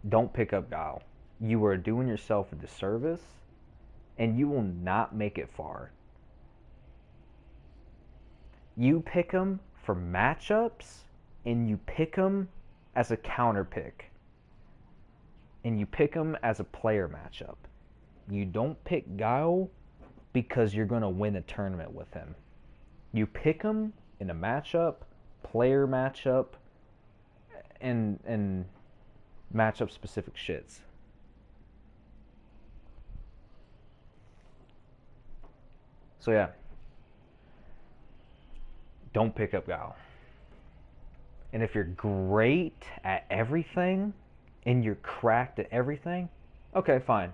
don't pick up Guile. You are doing yourself a disservice, and you will not make it far. You pick them for matchups, and you pick them as a counter pick, and you pick them as a player matchup. You don't pick Guile because you're going to win a tournament with him. You pick him in a matchup, player matchup, and matchup specific shits. So yeah, don't pick up Guile. And if you're great at everything and you're cracked at everything, okay, fine.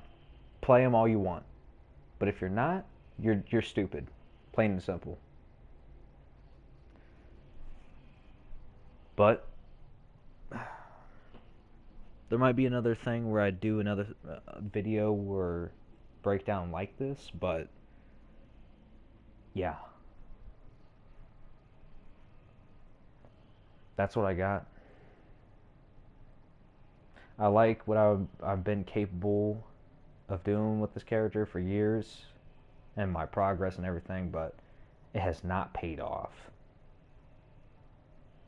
Play him all you want. But if you're not, you're stupid. Plain and simple. But there might be another thing where I do another video or breakdown like this, but yeah. That's what I got. I like what I've been capable of doing with this character for years and my progress and everything, but it has not paid off.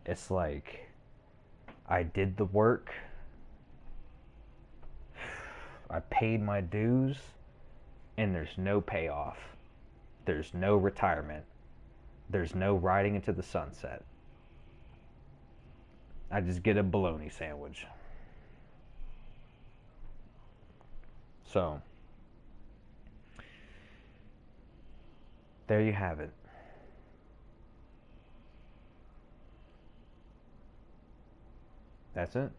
It's like I did the work, I paid my dues, and there's no payoff. There's no retirement. There's no riding into the sunset. I just get a bologna sandwich. So, there you have it. That's it.